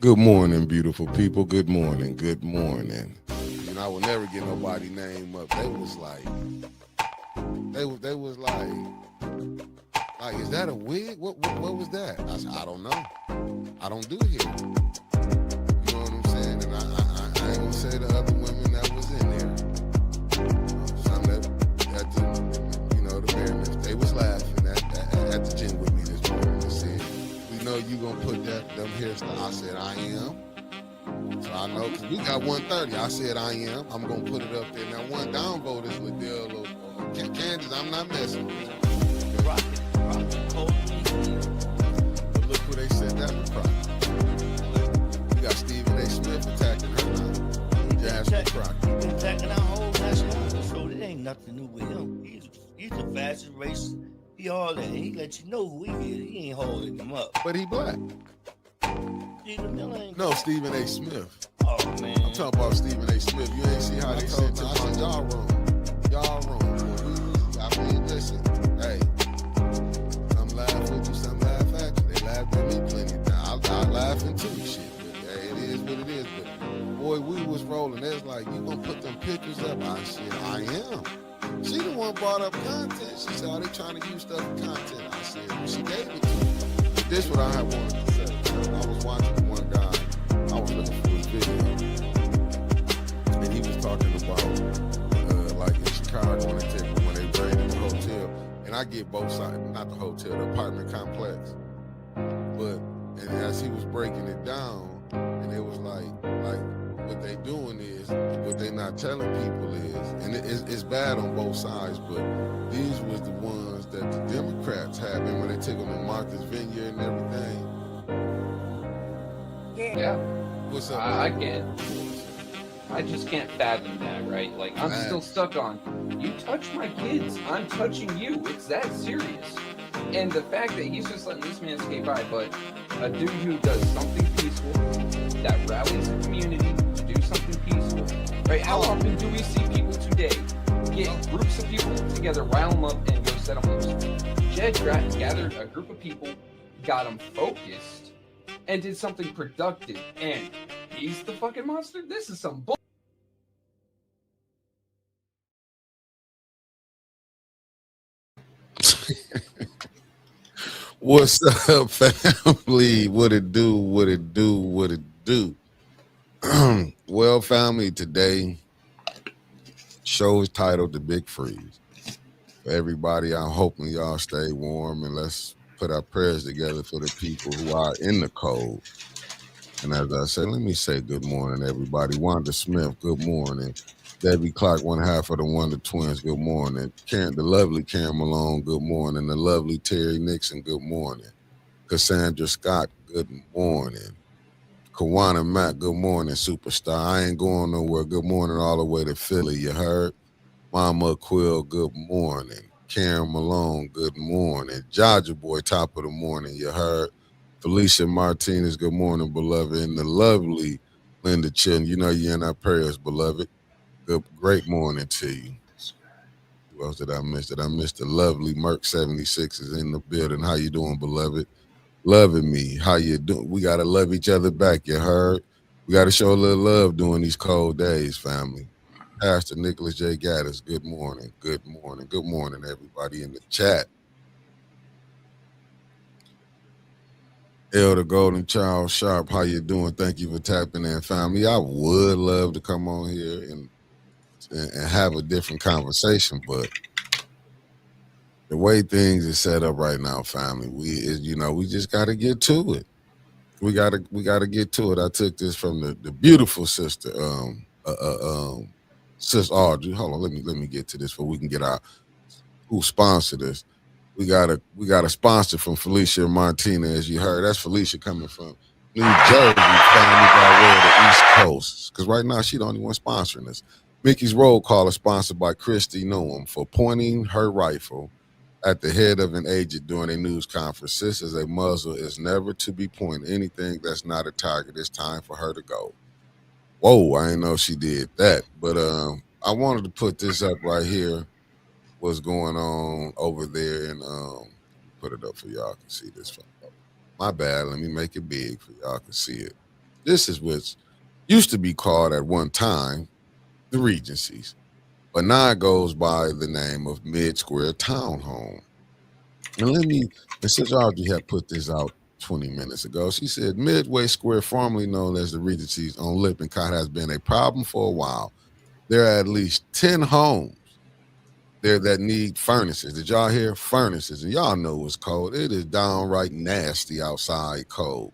Good morning, beautiful people. Good morning. Good morning. I will never get nobody name up. They was like, they was like, is that a wig? What was that? I said, I don't know. I don't do hair. You know what I'm saying? And I ain't gonna say the other women that was in there. Some that at the Mariners, they was laughing at the gym with me this morning and said, we know you gonna put them hairstyles. I said, I am. So I know because we got 130. I said I am. I'm gonna put it up there. Now one down vote is Liddell or Candace. I'm not messing with you. Rocket, cold. But look who they said that was from. You got Stephen A. Smith attacking her now. Jasmine Crockett. He's been attacking our whole national. So it ain't nothing new with him. He's the fastest race. He all that. He let you know who he is. He ain't holding him up. But he black. Stephen Miller ain't. No, Stephen A. Smith. Oh man. I'm talking about Stephen A. Smith. You ain't see how they said to me. Y'all wrong. Y'all wrong. I mean, listen. Hey, some laugh with you, some laugh at you. They laughed at me plenty of times. I laughing too, shit. But hey, it is what it is. But boy, we was rolling. They was like, you gonna put them pictures up? I said, I am. She the one brought up content. She said, oh, they trying to use stuff for content. I said, well, she gave it to me. But this what I wanted to say. I was watching one guy. I was looking for his video, and he was talking about like in Chicago when they raided the hotel. And I get both sides, not the hotel, the apartment complex. But and as he was breaking it down, and it was like what they doing is what they not telling people is, and it's bad on both sides. But these was the ones that the Democrats had, and when they took them to Martha's Vineyard and everything. Yeah. What's up? I can't. I just can't fathom that, right? Like, I'm still stuck on, you touch my kids, I'm touching you. It's that serious. And the fact that he's just letting this man skate by, but a dude who does something peaceful, that rallies the community to do something peaceful, right? How often do we see people today get groups of people together, rile them up, and go set them loose? Jed gathered a group of people, got them focused, and did something productive, and he's the fucking monster? This is some bull. What's up, family? What it do? What it do? What it do? Well, family, today show is titled The Big Freeze. For everybody, I'm hoping y'all stay warm and let's put our prayers together for the people who are in the cold. And as I said, let me say good morning, everybody. Wanda Smith, good morning. Debbie Clark, one half of the Wonder Twins, good morning. Karen, the lovely Karen Malone, good morning. The lovely Terry Nixon, good morning. Cassandra Scott, good morning. Kawana Mack, good morning, superstar. I ain't going nowhere. Good morning all the way to Philly, you heard? Mama Quill, good morning. Karen Malone, good morning. Jaja Boy, top of the morning, you heard? Felicia Martinez, good morning, beloved. And the lovely Linda Chin, you know you're in our prayers, beloved. Great morning to you. Who else did I miss? Did I miss the lovely Merc 76 is in the building? How you doing, beloved? Loving me. How you doing? We got to love each other back, you heard? We got to show a little love during these cold days, family. Pastor Nicholas J. Gaddis, good morning. Good morning. Good morning, everybody in the chat. Elder Golden Child Sharp, how you doing? Thank you for tapping in, family. I would love to come on here and have a different conversation, but the way things are set up right now, family, we just got to get to it. We gotta get to it. I took this from the beautiful sister, Sis Audrey. Hold on, let me get to this before we can get our who sponsored this. We got a sponsor from Felicia Martinez, as you heard. That's Felicia coming from New Jersey, family by way of the East Coast. Because right now she the only one sponsoring this. Mickey's Roll Call is sponsored by Christy Noam for pointing her rifle at the head of an agent during a news conference. Sis is a muzzle is never to be pointing anything that's not a target. It's time for her to go. Whoa, I didn't know she did that. But I wanted to put this up right here. What's going on over there and put it up for y'all can see this. My bad. Let me make it big for y'all can see it. This is what used to be called at one time the Regencies, but now it goes by the name of Mid Square Townhome. And since Audrey had put this out 20 minutes ago, she said Midway Square, formerly known as the Regencies on Lippincott, has been a problem for a while. There are at least 10 homes there that need furnaces. Did y'all hear furnaces? And y'all know it's cold. It is downright nasty outside cold.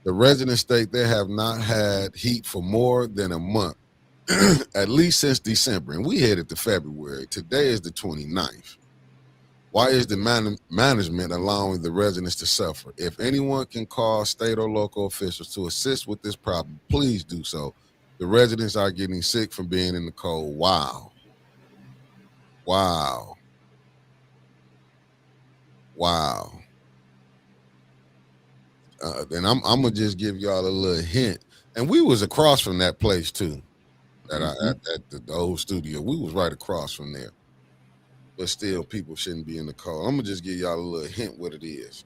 The residents state they have not had heat for more than a month, at least since December. And we headed to February. Today is the 29th. Why is the management allowing the residents to suffer? If anyone can call state or local officials to assist with this problem, please do so. The residents are getting sick from being in the cold. Wow. Wow. Wow. And I'm gonna just give y'all a little hint. And we was across from that place too, at the old studio. We was right across from there. But still, people shouldn't be in the cold. I'm gonna just give y'all a little hint what it is.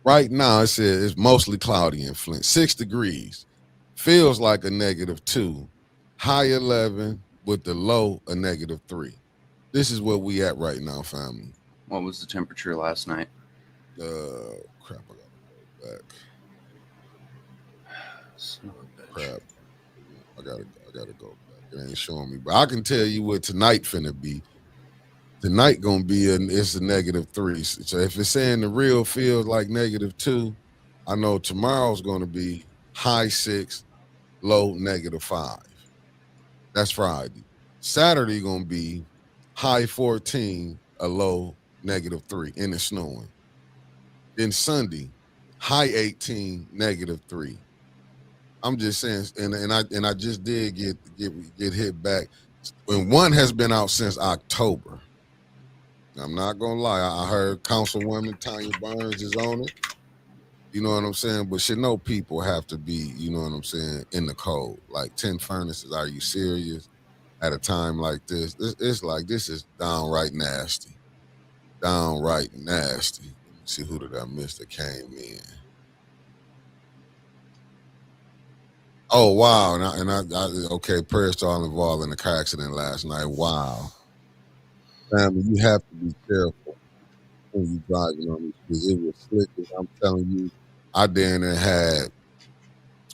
Right now, it says it's mostly cloudy in Flint. 6 degrees. Feels like a -2. High 11 with the low a -3. This is where we at right now, family. What was the temperature last night? Crap, I gotta go back. Son of a bitch. Crap. I gotta go back. It ain't showing me. But I can tell you what tonight finna be. Tonight gonna be it's a -3. So if it's saying the real feels like -2, I know tomorrow's gonna be high 6, low -5. That's Friday. Saturday gonna be high 14, a low -3, and it's snowing. Then Sunday, high 18, -3. I'm just saying, and I just did get hit back. And one has been out since October. I'm not gonna lie. I heard Councilwoman Tanya Burns is on it. You know what I'm saying? But should know people have to be, you know what I'm saying, in the cold. Like 10 furnaces. Are you serious? At a time like this, it's like this is downright nasty. Downright nasty. Let me see, who did I miss that came in? Oh wow! And I okay. Prayers to all involved in the car accident last night. Wow, family, you have to be careful when you driving on these streets. It was slick. I'm telling you,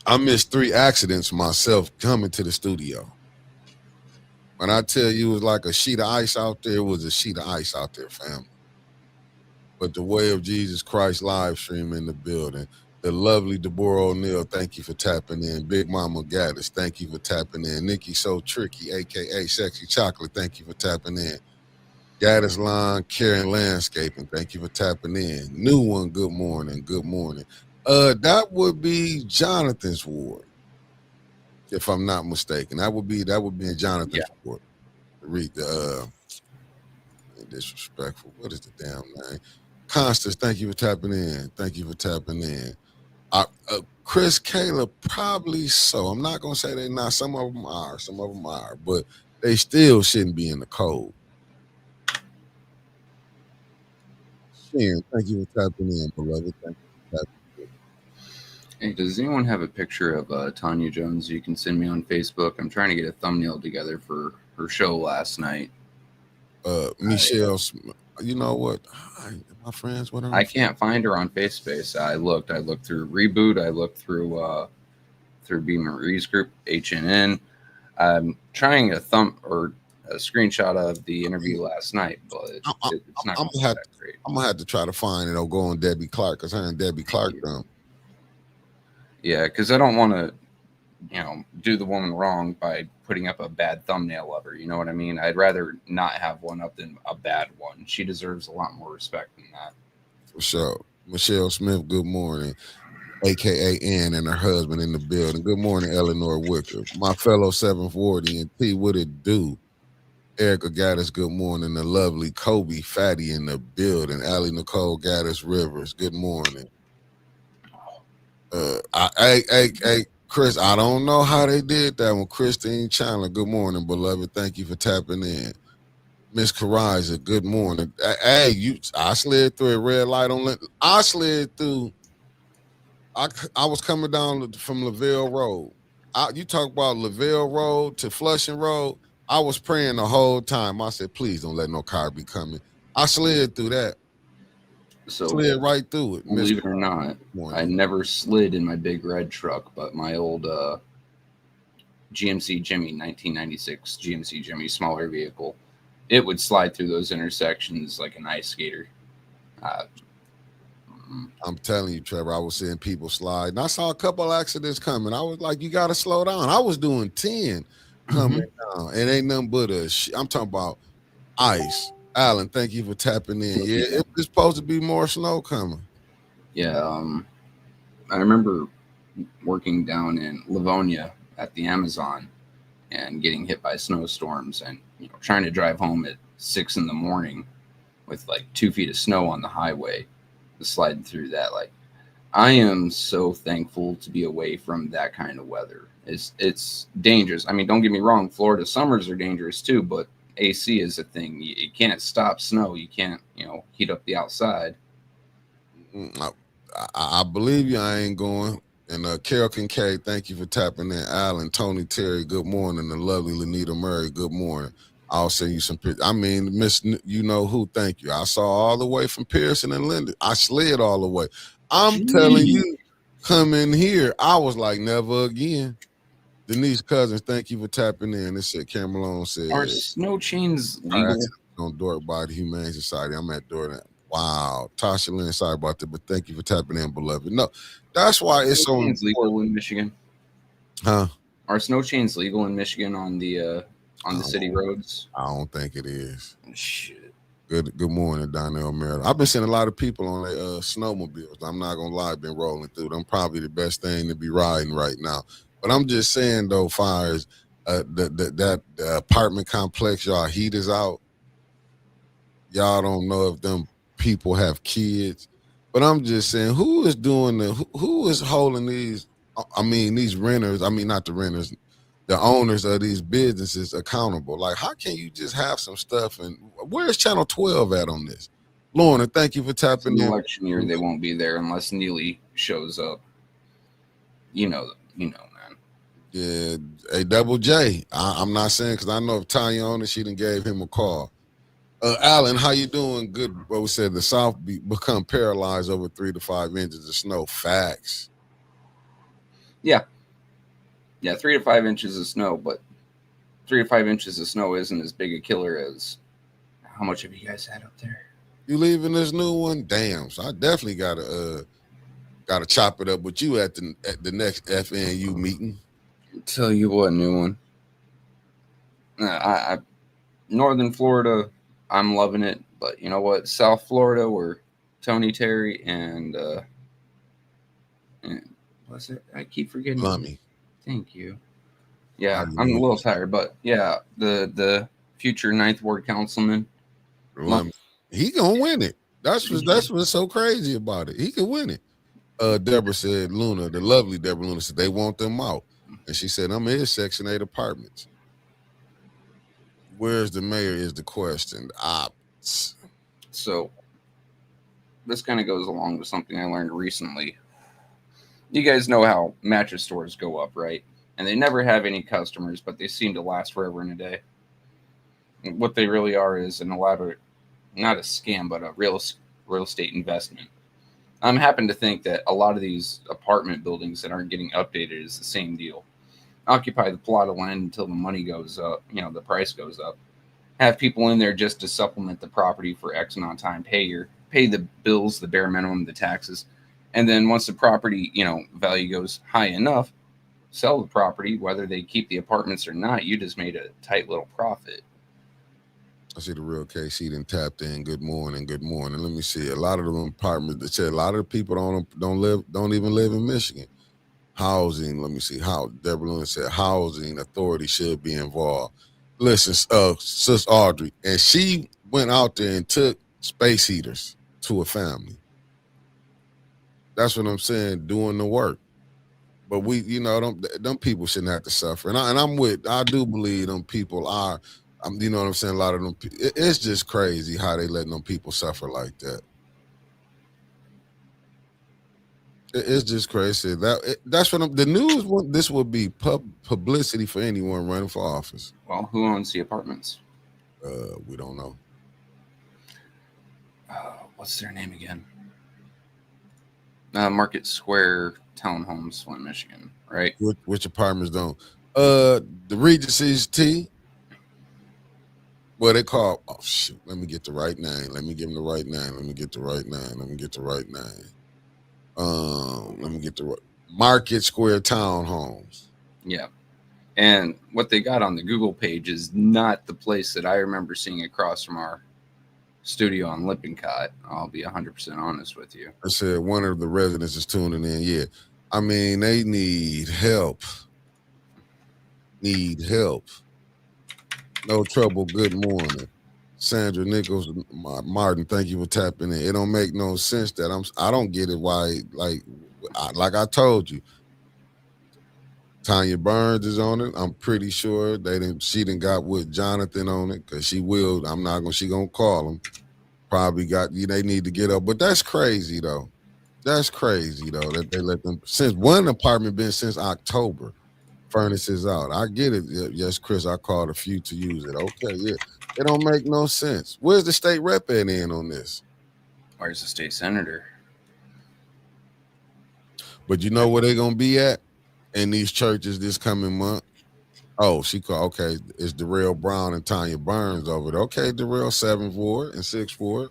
I missed 3 accidents myself coming to the studio. When I tell you it was like a sheet of ice out there, it was a sheet of ice out there, family. But the Way of Jesus Christ live stream in the building. The lovely Deborah O'Neill, thank you for tapping in. Big Mama Gaddis, thank you for tapping in. Nikki So Tricky, a.k.a. Sexy Chocolate, thank you for tapping in. Gaddis Line, Karen Landscaping, thank you for tapping in. New one, good morning, good morning. That would be Jonathan's ward, if I'm not mistaken. That would be in Jonathan's ward. Read the disrespectful. What is the damn name? Constance, thank you for tapping in. Thank you for tapping in. Chris Caleb, probably so. I'm not gonna say they're not. Some of them are, but they still shouldn't be in the cold. Sharon, thank you for tapping in, beloved. Thank you for tapping in. Hey, does anyone have a picture of Tanya Jones you can send me on Facebook? I'm trying to get a thumbnail together for her show last night. Michelle, you know what? My friends, what I can't find her on FaceSpace. I looked through Reboot. I looked through B. Marie's group, HNN. I'm trying a screenshot of the interview last night, but it's not that great. I'm gonna have to try to find it or go on Debbie Clark, because her and Debbie Clark done. Yeah, because I don't want to, do the woman wrong by putting up a bad thumbnail of her. You know what I mean? I'd rather not have one up than a bad one. She deserves a lot more respect than that. For sure. Michelle Smith, good morning. AKA Ann and her husband in the building. Good morning, Eleanor Wicker. My fellow 740 and T, what it do? Erica Gaddis, good morning. The lovely Kobe Fatty in the building. Allie Nicole Gaddis Rivers, good morning. Hey, Chris, I don't know how they did that one. Christine Chandler, good morning, beloved. Thank you for tapping in. Miss Kariza, good morning. Hey, I slid through a red light on. I slid through I was coming down from Lavelle Road. You talk about Lavelle Road to Flushing Road. I was praying the whole time. I said, please don't let no car be coming. I slid through that. So Slid right through it. believe it or not, morning. I never slid in my big red truck, but my old GMC Jimmy 1996 GMC Jimmy smaller vehicle, it would slide through those intersections like an ice skater. I'm telling you, Trevor, I was seeing people slide. And I saw a couple accidents coming. I was like, you got to slow down. I was doing 10 coming down. It ain't nothing but I'm talking about ice. Alan, thank you for tapping in. Yeah, it's supposed to be more snow coming. Yeah, I remember working down in Livonia at the Amazon and getting hit by snowstorms and trying to drive home at 6 a.m. with like 2 feet of snow on the highway, sliding through that. Like, I am so thankful to be away from that kind of weather. It's dangerous. I mean, don't get me wrong, Florida summers are dangerous too, but AC is a thing. You can't stop snow. You can't, heat up the outside. I believe you. I ain't going. And Carol Kincaid, thank you for tapping in. Alan, Tony Terry, good morning. The lovely Lanita Murray, good morning. I'll send you some pictures. I mean, Miss, you know who? Thank you. I saw all the way from Pearson and Linden. I slid all the way. I'm telling you, come in here. I was like, never again. Denise Cousins, thank you for tapping in. This said Camelon said, are snow chains legal? On Dork by the Humane Society. I'm at Dork. Wow. Tasha Lynn, sorry about that, but thank you for tapping in, beloved. No, that's why it's so legal in Michigan. Huh? Are snow chains legal in Michigan on the city roads? I don't think it is. Shit. Good morning, Donnell Merrill. I've been seeing a lot of people on their snowmobiles. I'm not gonna lie, been rolling through them. Probably the best thing to be riding right now. But I'm just saying though, fires, that apartment complex, y'all heat is out. Y'all don't know if them people have kids. But I'm just saying, who is doing who is holding these? I mean, these renters. I mean, not the renters, the owners of these businesses accountable. Like, how can you just have some stuff? And where's Channel 12 at on this? Lorna, thank you for tapping in. Election year, they won't be there unless Neely shows up. You know, man. Yeah, a Double J. I'm not saying because I know if Tanya on it, she done gave him a call. Alan, how you doing? Good. What we said, the South become paralyzed over 3 to 5 inches of snow. Facts. Yeah, 3 to 5 inches of snow, but 3 to 5 inches of snow isn't as big a killer as how much have you guys had up there? You leaving this new one? Damn. So I definitely gotta chop it up with you at the next FNU meeting. Tell you what, new one. I Northern Florida, I'm loving it, but you know what? South Florida, where Tony Terry and what's it? I keep forgetting. Lummy. Thank you. Yeah, I'm a little tired, but yeah, the future 9th Ward councilman. Lummy. He gonna win it. That's what's so crazy about it. He can win it. Deborah said, Luna, the lovely Deborah Luna said they want them out. And she said, I'm in his Section 8 apartments. Where's the mayor is the question. So this kind of goes along with something I learned recently. You guys know how mattress stores go up, right? And they never have any customers, but they seem to last forever and a day. And what they really are is an elaborate, not a scam, but a real estate investment. I'm happen to think that a lot of these apartment buildings that aren't getting updated is the same deal. Occupy the plot of land until the money goes up, the price goes up. Have people in there just to supplement the property for X amount of time, pay the bills, the bare minimum, the taxes. And then once the property, value goes high enough, sell the property, whether they keep the apartments or not. You just made a tight little profit. I see the real KC then tapped in. Good morning. Let me see. A lot of them apartments. They said a lot of the people don't even live in Michigan. Housing. Let me see. How Deborah Luna said housing authority should be involved. Listen, Sis Audrey, and she went out there and took space heaters to a family. That's what I'm saying. Doing the work. But we, them people shouldn't have to suffer. And I do believe them people are. You know what I'm saying? A lot of them, it's just crazy how they letting them people suffer like that. It's just crazy. That's what the news. This would be publicity for anyone running for office. Well, who owns the apartments? We don't know. What's their name again? Market Square Townhomes, Flint, Michigan, right? Which apartments don't? The Regency's T. What they call? Oh shoot! Let me get the right name. Let me give them the right name. Let me get the right name. Let me get the right name. Let me get the right Market Square Townhomes. Yeah. And what they got on the Google page is not the place that I remember seeing across from our studio on Lippincott. I'll be 100% honest with you. I said one of the residents is tuning in. Yeah. I mean, they need help. Need help. No trouble. Good morning. Sandra Nichols, Martin, thank you for tapping in. It don't make no sense that I don't get it why, like I told you, Tanya Burns is on it. I'm pretty sure she didn't got with Jonathan on it because she will. She gonna call him. Probably they need to get up. But that's crazy though. That's crazy though that they let them since one apartment been since October. Furnaces out. I get it. Yes, Chris, I called a few to use it. Okay, yeah. It don't make no sense. Where's the state rep in on this? Where's the state senator? But you know where they're gonna be at in these churches this coming month? Oh, she called. Okay, it's Darrell Brown and Tanya Burns over there. Okay, Darrell 7th Ward and 6th Ward.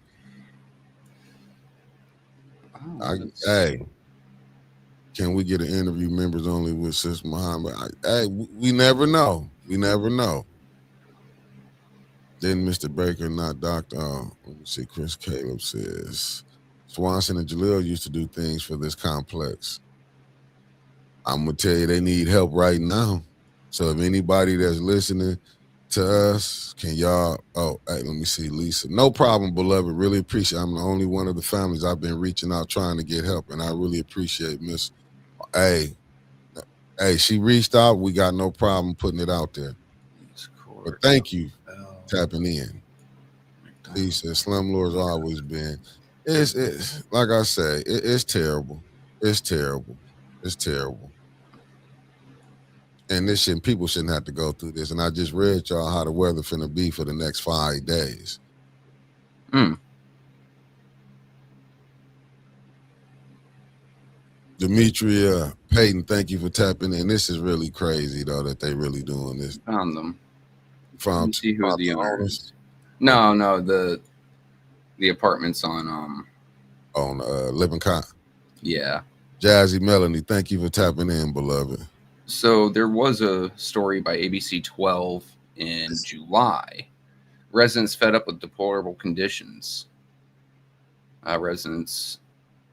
Hey, can we get an interview members only with Sis Muhammad? Hey, we never know. We never know. Then Mr. Baker, not Dr. Let me see. Chris Caleb says Swanson and Jalil used to do things for this complex. I'm gonna tell you they need help right now. So if anybody that's listening to us, can y'all? Oh, hey, let me see, Lisa. No problem, beloved. Really appreciate. I'm the only one of the families I've been reaching out trying to get help, and I really appreciate Miss. Hey, she reached out. We got no problem putting it out there. But thank you tapping in. He said slumlords always been. It's like I say, it's terrible. It's terrible. It's terrible. And people shouldn't have to go through this. And I just read y'all how the weather finna be for the next 5 days. Demetria Payton, thank you for tapping in. This is really crazy though that they really doing this. Found them. From see who the owners. No, the apartments on Lippincott. Yeah. Jazzy Melanie, thank you for tapping in, beloved. So there was a story by ABC 12 in July. Residents fed up with deplorable conditions. Residents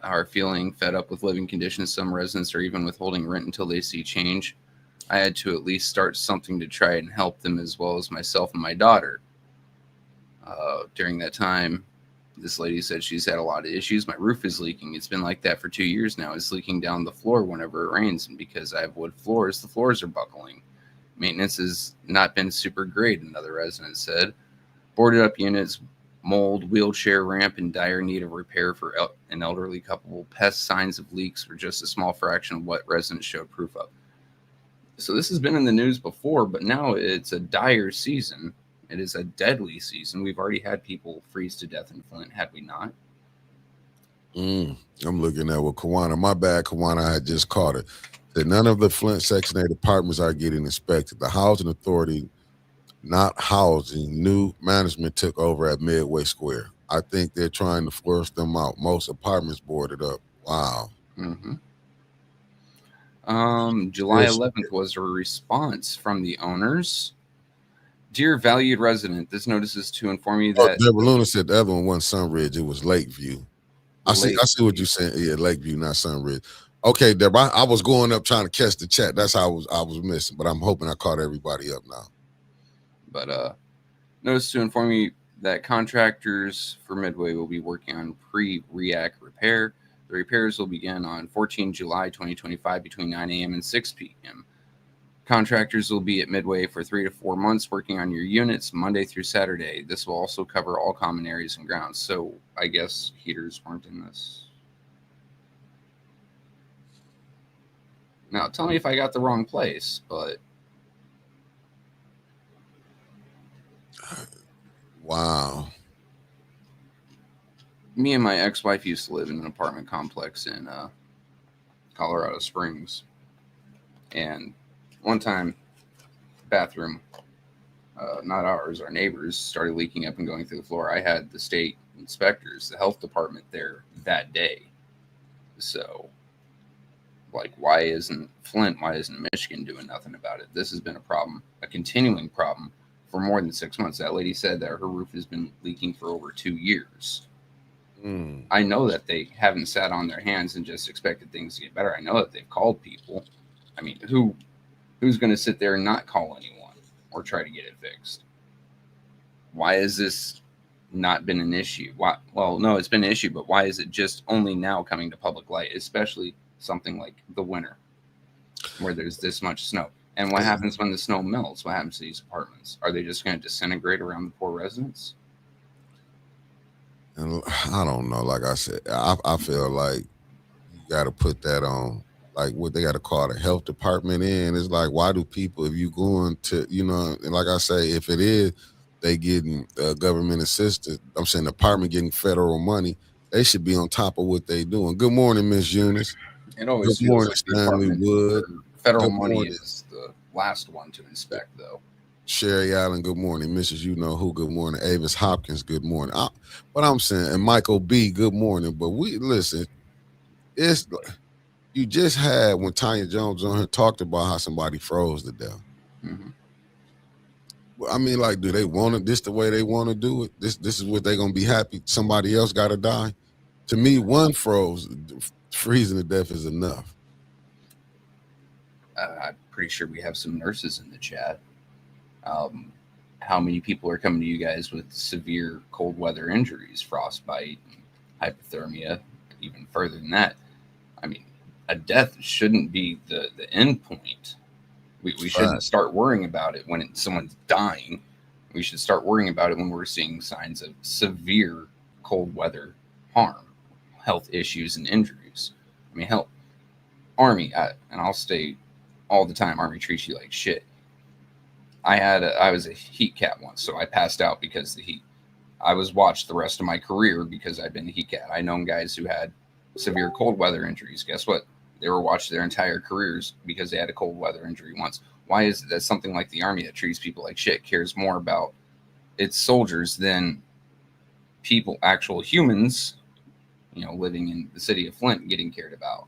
are feeling fed up with living conditions. Some residents are even withholding rent until they see change. I had to at least start something to try and help them, as well as myself and my daughter. During that time, this lady said she's had a lot of issues. My roof is leaking. It's been like that for 2 years now. It's leaking down the floor whenever it rains. And because I have wood floors, the floors are buckling. Maintenance has not been super great, another resident said. Boarded up units, mold, wheelchair ramp in dire need of repair for an elderly couple. Pest signs of leaks were just a small fraction of what residents showed proof of. So this has been in the news before, but now it's a dire season. It is a deadly season. We've already had people freeze to death in Flint, had we not? I'm looking at what Kawana. My bad, Kawana. I had just caught it. That none of the Flint Section 8 apartments are getting inspected. The Housing Authority, not housing, new management took over at Midway Square. I think they're trying to force them out. Most apartments boarded up. Wow. Mm-hmm. July 11th was a response from the owners. Dear valued resident, this notice is to inform you that Deborah Luna said the other one wasn't Sunridge, it was Lakeview. I see what you're saying. Yeah, Lakeview, not Sunridge. Okay, Deborah, I was going up trying to catch the chat. That's how I was missing, but I'm hoping I caught everybody up now. But notice to inform you that contractors for Midway will be working on pre-react repair. The repairs will begin on 14 July 2025 between 9 a.m. and 6 p.m. Contractors will be at Midway for 3 to 4 months working on your units Monday through Saturday. This will also cover all common areas and grounds. So I guess heaters weren't in this. Now, tell me if I got the wrong place, but Wow. me and my ex-wife used to live in an apartment complex in Colorado Springs, and one time, bathroom, not ours, our neighbors, started leaking up and going through the floor. I had the state inspectors, the health department there that day. So, like, why isn't Flint, why isn't Michigan doing nothing about it? This has been a problem, a continuing problem for more than 6 months. That lady said that her roof has been leaking for over 2 years. Mm. I know that they haven't sat on their hands and just expected things to get better. I know that they've called people. I mean, who's going to sit there and not call anyone or try to get it fixed? Why has this not been an issue? Why? Well, no, it's been an issue, but why is it just only now coming to public light, especially something like the winter where there's this much snow? And what happens when the snow melts? What happens to these apartments? Are they just going to disintegrate around the poor residents? And I don't know. Like I said, I feel like you got to put that on. Like what they got to call the health department in. It's like, why do people, if you going to, and like I say, if it is, they getting government assistance. I'm saying the department getting federal money. They should be on top of what they doing. Good morning, Miss Eunice. It always Good feels morning, like the Stanley department Wood. for federal Good money morning. is the last one to inspect, though. Sherry Allen, good morning. Mrs. You know who, good morning. Avis Hopkins, good morning. But I'm saying, and Michael B, good morning. But we listen, it's you just had when Tanya Jones on here talked about how somebody froze to death. Mm-hmm. I mean, like, do they want it? This the way they want to do it? This is what they're gonna be happy. Somebody else got to die. To me, one freezing to death is enough. I'm pretty sure we have some nurses in the chat. How many people are coming to you guys with severe cold weather injuries, frostbite, hypothermia, even further than that? I mean, a death shouldn't be the end point. We shouldn't start worrying about it when someone's dying. We should start worrying about it when we're seeing signs of severe cold weather harm, health issues, and injuries. I mean, hell, Army, and I'll stay all the time, Army treats you like shit. I was a heat cat once, so I passed out because of the heat. I was watched the rest of my career because I've been a heat cat. I known guys who had severe cold weather injuries. Guess what? They were watched their entire careers because they had a cold weather injury once. Why is it that something like the Army that treats people like shit cares more about its soldiers than people, actual humans, living in the city of Flint getting cared about?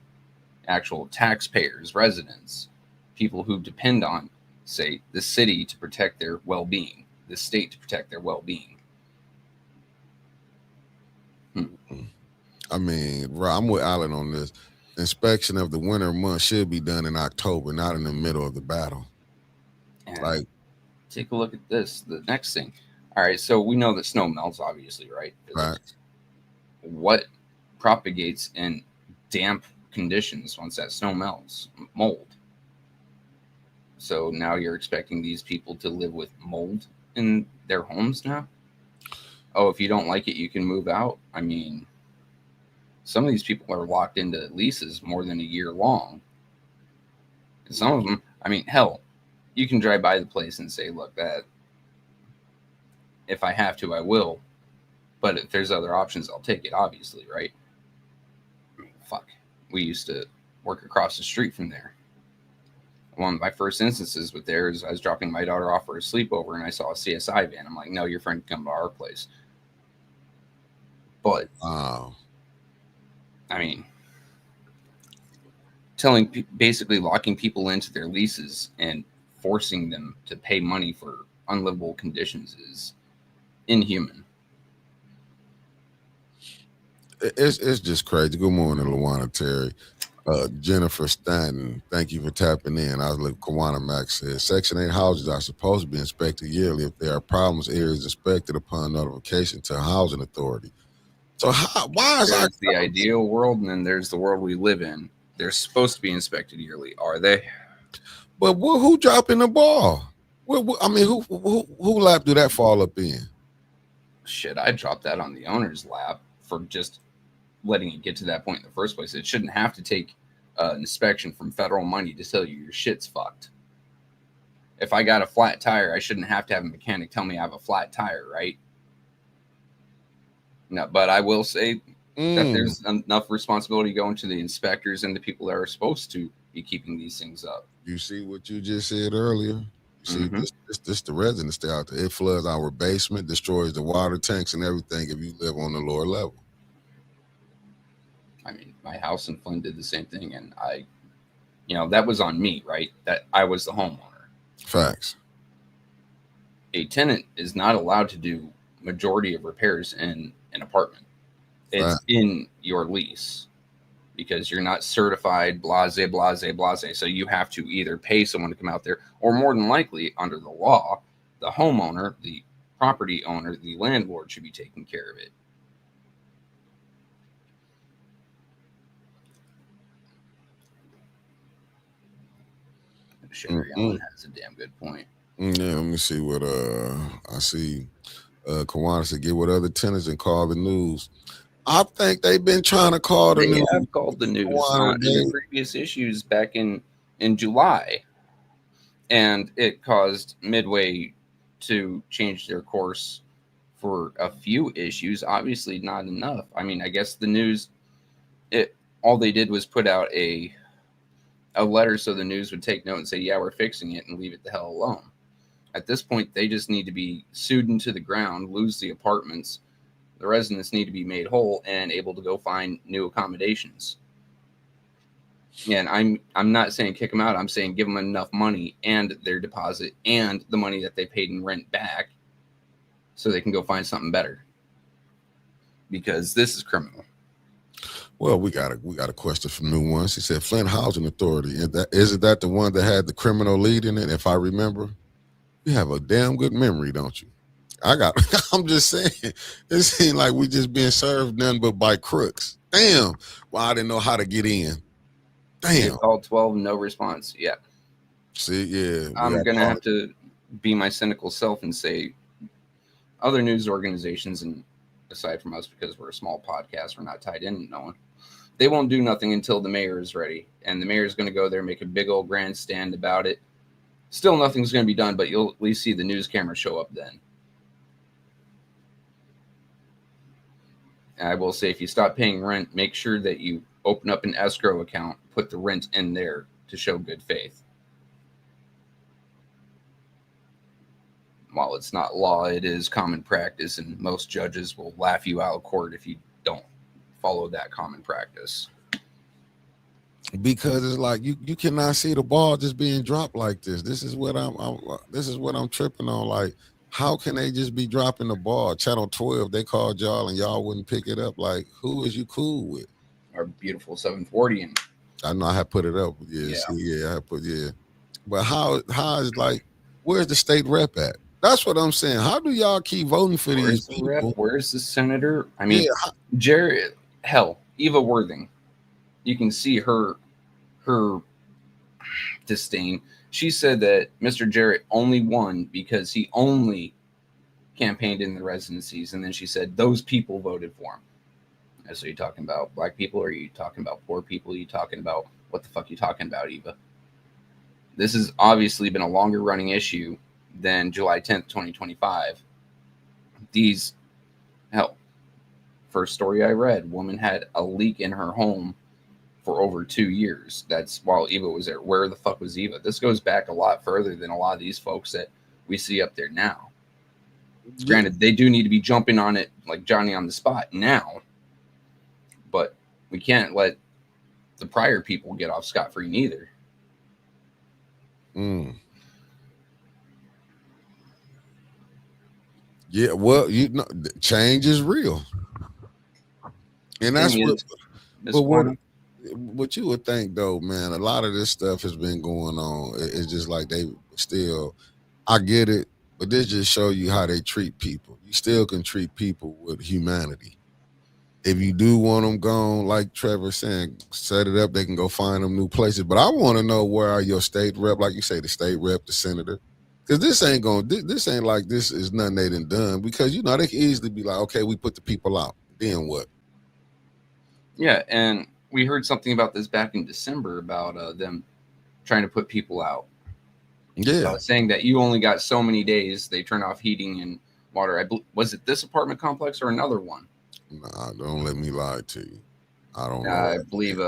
Actual taxpayers, residents, people who depend on, say, the city to protect their well-being, the state to protect their well-being. I mean, I'm with Alan on this. Inspection of the winter months should be done in October, not in the middle of the battle. And like, take a look at this. The next thing. All right, so we know that snow melts, obviously, right? Right. What propagates in damp conditions once that snow melts? Mold. So now you're expecting these people to live with mold in their homes now? Oh, if you don't like it, you can move out? I mean, some of these people are locked into leases more than a year long. And some of them, I mean, hell, you can drive by the place and say, look, that if I have to, I will. But if there's other options, I'll take it, obviously, right? I mean, fuck. We used to work across the street from there. One of my first instances with there is I was dropping my daughter off for a sleepover and I saw a CSI van. I'm like, no, your friend can come to our place. But, wow. I mean, basically locking people into their leases and forcing them to pay money for unlivable conditions is inhuman. It's just crazy. Good morning, Luana Terry. Jennifer Stanton, thank you for tapping in. I was like, Kawana Max says, Section 8 houses are supposed to be inspected yearly. If there are problems, areas inspected upon notification to a housing authority. So why is there's the ideal world, and then there's the world we live in. They're supposed to be inspected yearly, are they? But who dropping the ball? I mean, who lap do that fall up in? Shit, I dropped that on the owner's lap for just letting it get to that point in the first place. It shouldn't have to take inspection from federal money to tell you your shit's fucked. If I got a flat tire, I shouldn't have to have a mechanic tell me I have a flat tire, right? No, but I will say that there's enough responsibility going to the inspectors and the people that are supposed to be keeping these things up. You see what you just said earlier? See, this the residents stay out there. It floods our basement, destroys the water tanks and everything if you live on the lower level. I mean, my house in Flint did the same thing, and that was on me, right? That I was the homeowner. Facts. A tenant is not allowed to do majority of repairs in an apartment. It's in your lease because you're not certified, blase. So you have to either pay someone to come out there, or more than likely, under the law, the homeowner, the property owner, the landlord should be taking care of it. Sherry Allen has a damn good point. Yeah, let me see what I see. Kawana said, get with other tenants and call the news. I think they've been trying to call the news. They have called the news in the previous issues back in July, and it caused Midway to change their course for a few issues. Obviously, not enough. I mean, I guess the news, all they did was put out a letter so the news would take note and say, yeah, we're fixing it, and leave it the hell alone. At this point, they just need to be sued into the ground, lose the apartments. The residents need to be made whole and able to go find new accommodations. And I'm not saying kick them out. I'm saying give them enough money and their deposit and the money that they paid in rent back so they can go find something better. Because this is criminal. Well, we got a question from New Ones. He said, Flint Housing Authority. Isn't that the one that had the criminal lead in it, if I remember? You have a damn good memory, don't you? I'm just saying, it seemed like we just being served none but by crooks. Damn. Well, I didn't know how to get in. Damn. Called 12, no response. Yeah. See, yeah. I'm going to have to be my cynical self and say other news organizations, and aside from us, because we're a small podcast, we're not tied in to no one, they won't do nothing until the mayor is ready. And the mayor is going to go there, make a big old grandstand about it. Still nothing's going to be done, but you'll at least see the news camera show up then. And I will say, if you stop paying rent, make sure that you open up an escrow account, put the rent in there to show good faith. While it's not law, it is common practice, and most judges will laugh you out of court if you don't follow that common practice. Because it's like you cannot see the ball just being dropped like this. This is what I'm tripping on. Like, how can they just be dropping the ball? Channel 12, they called y'all and y'all wouldn't pick it up. Like, who is you cool with? Our beautiful 740. And I know I had put it up. Yeah. See, I had put, yeah. But how is, like, where's the state rep at? That's what I'm saying. How do y'all keep voting for these people? Rep? Where's the senator? I mean, Jared, hell, Eva Worthing. You can see her disdain. She said that Mr. Jarrett only won because he only campaigned in the residencies. And then she said those people voted for him. So are you talking about black people? Or are you talking about poor people? Are you talking about what the fuck are you talking about, Eva? This has obviously been a longer running issue than July 10th, 2025. First story I read, woman had a leak in her home for over 2 years. That's while Eva was there. Where the fuck was Eva? This goes back a lot further than a lot of these folks that we see up there now. Yeah. Granted, they do need to be jumping on it like Johnny on the spot now, but we can't let the prior people get off scot-free neither. Yeah, well, change is real. And that's what you would think, though, man. A lot of this stuff has been going on. It's just like they still, I get it, but this just show you how they treat people. You still can treat people with humanity. If you do want them gone, like Trevor saying, set it up, they can go find them new places. But I want to know, where are your state rep, like you say, the state rep, the senator? Because this ain't like this is nothing they done. Because, they can easily be like, okay, we put the people out. Then what? Yeah, and we heard something about this back in December about them trying to put people out. Yeah. Saying that you only got so many days. They turn off heating and water. Was it this apartment complex or another one? Nah, don't let me lie to you. I don't know. I believe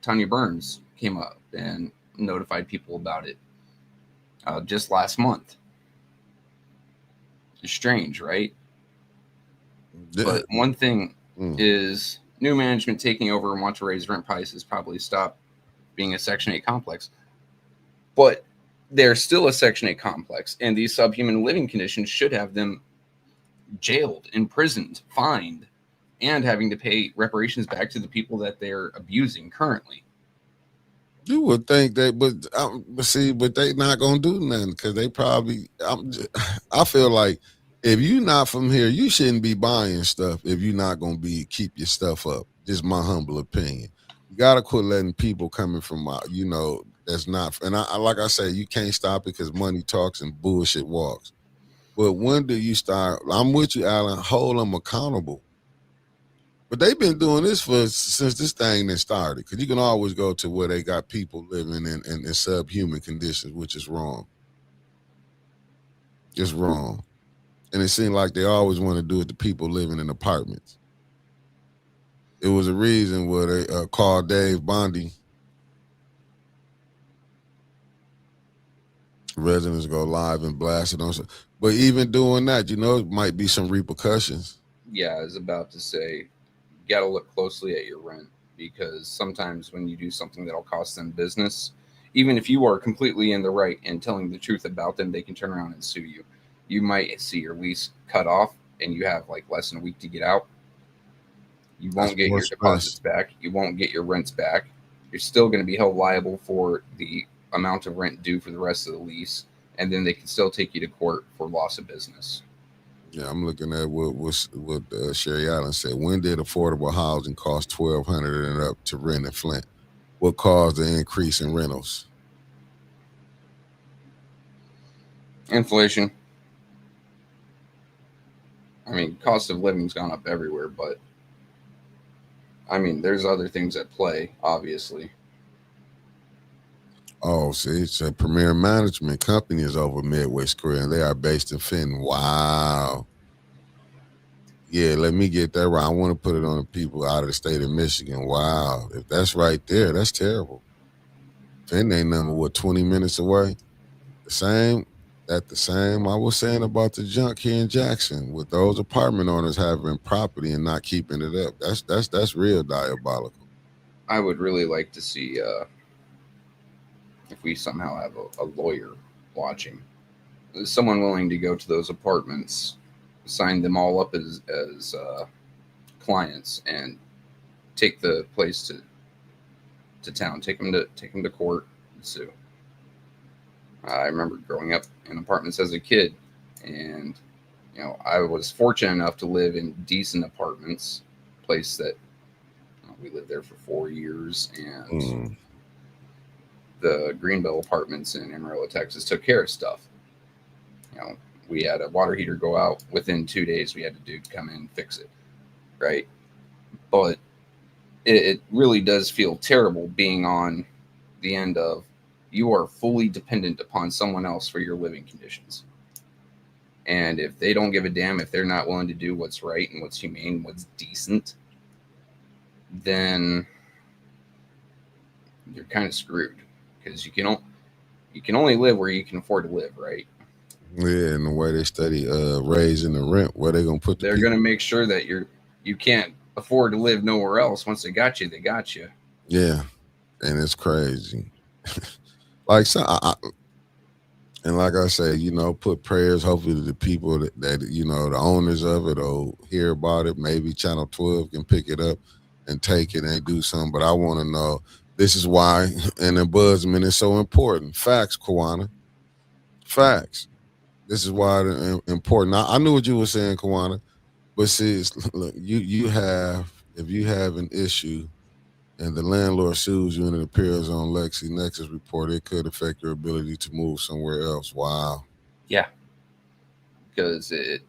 Tanya Burns came up and notified people about it just last month. It's strange, right? Yeah. But one thing is new management taking over and want to raise rent prices, probably stop being a Section 8 complex. But they're still a Section 8 complex, and these subhuman living conditions should have them jailed, imprisoned, fined, and having to pay reparations back to the people that they're abusing currently. You would think that, but they not gonna do nothing because they probably. I feel like if you not from here, you shouldn't be buying stuff if you're not gonna keep your stuff up. Just my humble opinion. You gotta quit letting people coming from that's not. And I like I say, you can't stop it because money talks and bullshit walks. But when do you start? I'm with you, Alan. Hold them accountable. But they've been doing this since this thing then started. Because you can always go to where they got people living in subhuman conditions, which is wrong. It's wrong. And it seemed like they always want to do it to people living in apartments. It was a reason where they called Dave Bondi. Residents go live and blast it on. But even doing that, it might be some repercussions. Yeah, I was about to say, you got to look closely at your rent, because sometimes when you do something that'll cost them business, even if you are completely in the right and telling the truth about them, they can turn around and sue you. You might see your lease cut off and you have like less than a week to get out. You won't get your deposits back. You won't get your rents back. You're still going to be held liable for the amount of rent due for the rest of the lease. And then they can still take you to court for loss of business. Yeah, I'm looking at what Sherry Allen said. When did affordable housing cost $1,200 and up to rent in Flint? What caused the increase in rentals? Inflation. I mean, cost of living's gone up everywhere, but I mean, there's other things at play, obviously. Oh, see, it's a Premier Management Company is over Midway Square, and they are based in Fenton. Wow. Yeah, let me get that right. I want to put it on the people out of the state of Michigan. Wow. If that's right there, that's terrible. Fenton ain't number, 20 minutes away? The same I was saying about the junk here in Jackson, with those apartment owners having property and not keeping it up. That's real diabolical. I would really like to see if we somehow have a lawyer watching, someone willing to go to those apartments, sign them all up as clients, and take the place to town, take them to court and sue. I remember growing up in apartments as a kid, and I was fortunate enough to live in decent apartments, place that we lived there for 4 years, and the Greenbelt apartments in Amarillo, Texas, took care of stuff. We had a water heater go out within 2 days. We had a dude come in and fix it, right? But it really does feel terrible being on the end of, you are fully dependent upon someone else for your living conditions. And if they don't give a damn, if they're not willing to do what's right and what's humane, what's decent, then you're kind of screwed, because you can only live where you can afford to live, right? Yeah, and the way they study raising the rent, where they gonna put they're going to make sure that you can't afford to live nowhere else. Once they got you, they got you. Yeah, and it's crazy. Like and like I say, put prayers hopefully to the people that the owners of it will hear about it. Maybe Channel 12 can pick it up and take it and do something. But I want to know, this is why an ombudsman is so important. Facts, Kawana. Facts. This is why it's important. I knew what you were saying, Kawana. But see, look, if you have an issue and the landlord sues you and it appears on LexisNexis report, it could affect your ability to move somewhere else. Wow. Yeah. Because the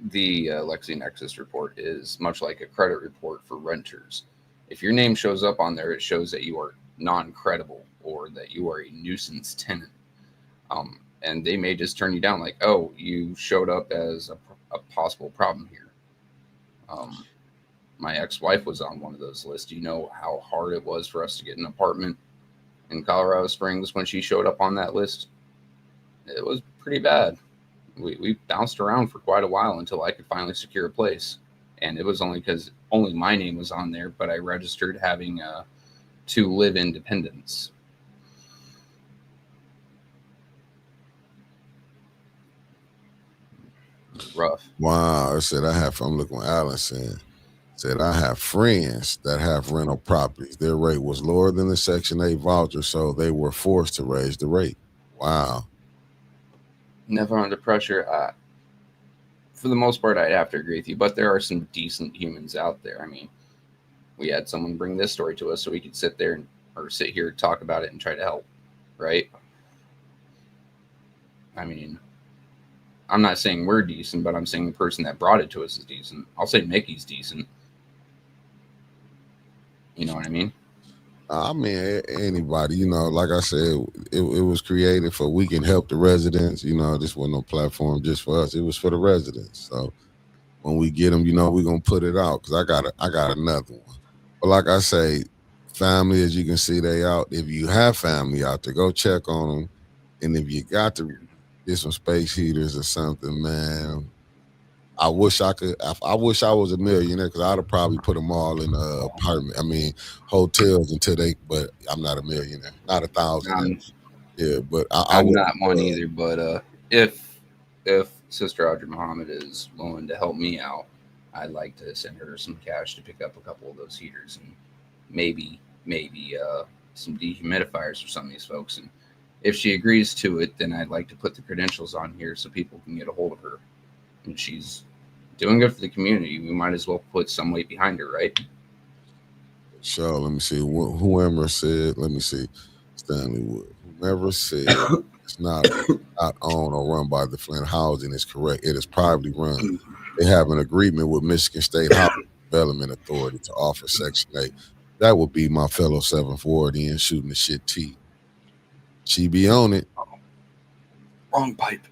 LexisNexis report is much like a credit report for renters. If your name shows up on there, it shows that you are non-credible or that you are a nuisance tenant. And they may just turn you down, like, oh, you showed up as a possible problem here. My ex-wife was on one of those lists. Do you know how hard it was for us to get an apartment in Colorado Springs when she showed up on that list? It was pretty bad. We bounced around for quite a while until I could finally secure a place. And it was only because only my name was on there, but I registered having to live independence. Rough. Wow. I said I'm looking what Alan said I have friends that have rental properties. Their rate was lower than the Section 8 voucher, so they were forced to raise the rate. Wow. Never under pressure. For the most part, I'd have to agree with you, but there are some decent humans out there. I mean, we had someone bring this story to us so we could sit here and talk about it and try to help, right? I mean, I'm not saying we're decent, but I'm saying the person that brought it to us is decent. I'll say Mickey's decent. You know what I mean? I mean, anybody, you know, like I said, it was created for we can help the residents. You know, this wasn't no platform just for us. It was for the residents. So when we get them, you know, we're going to put it out because I got another one. But like I say, family, as you can see, they out. If you have family out there, go check on them. And if you got to get some space heaters or something, man, I wish I could. I wish I was a millionaire because I'd have probably put them all in apartment. I mean, hotels until they. But I'm not a millionaire. Not 1,000. Yeah, but I'm not one either. But if Sister Audrey Muhammad is willing to help me out, I'd like to send her some cash to pick up a couple of those heaters and maybe some dehumidifiers for some of these folks. And if she agrees to it, then I'd like to put the credentials on here so people can get a hold of her. And she's doing good for the community. We might as well put some weight behind her, right? Sure. Let me see. Whoever said, let me see. Stanley Wood. Whoever said it's not owned or run by the Flint Housing is correct. It is privately run. They have an agreement with Michigan State Housing Development Authority to offer Section 8. That would be my fellow 740 and shooting the shit T. She be on it. Wrong pipe.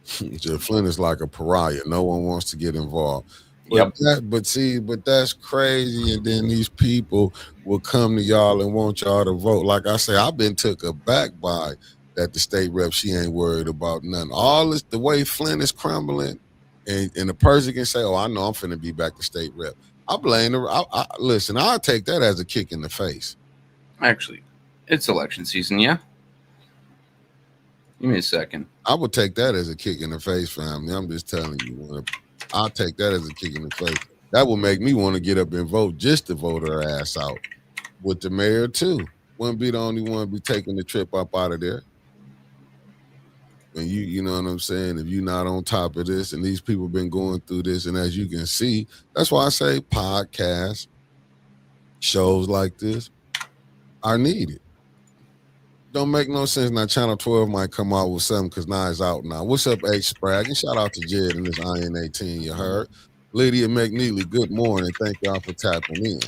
Flint is like a pariah. No one wants to get involved. Yep. But that's crazy. And then these people will come to y'all and want y'all to vote. Like I say, I've been took aback by that the state rep, she ain't worried about nothing. All this, the way Flint is crumbling, and the person can say, oh, I know I'm finna be back to state rep. I blame her. Listen, I'll take that as a kick in the face. Actually, it's election season, yeah? Give me a second. I would take that as a kick in the face, family. I'm just telling you. I'll take that as a kick in the face. That will make me want to get up and vote just to vote her ass out. With the mayor, too. Wouldn't be the only one be taking the trip up out of there. And you know what I'm saying? If you're not on top of this, and these people been going through this, and as you can see, that's why I say podcasts, shows like this are needed. Don't make no sense. Now, Channel 12 might come out with something because now it's out now. What's up, H. Spragg? And shout out to Jed and this Iron 18 you heard. Lydia McNeely, good morning. Thank y'all for tapping in.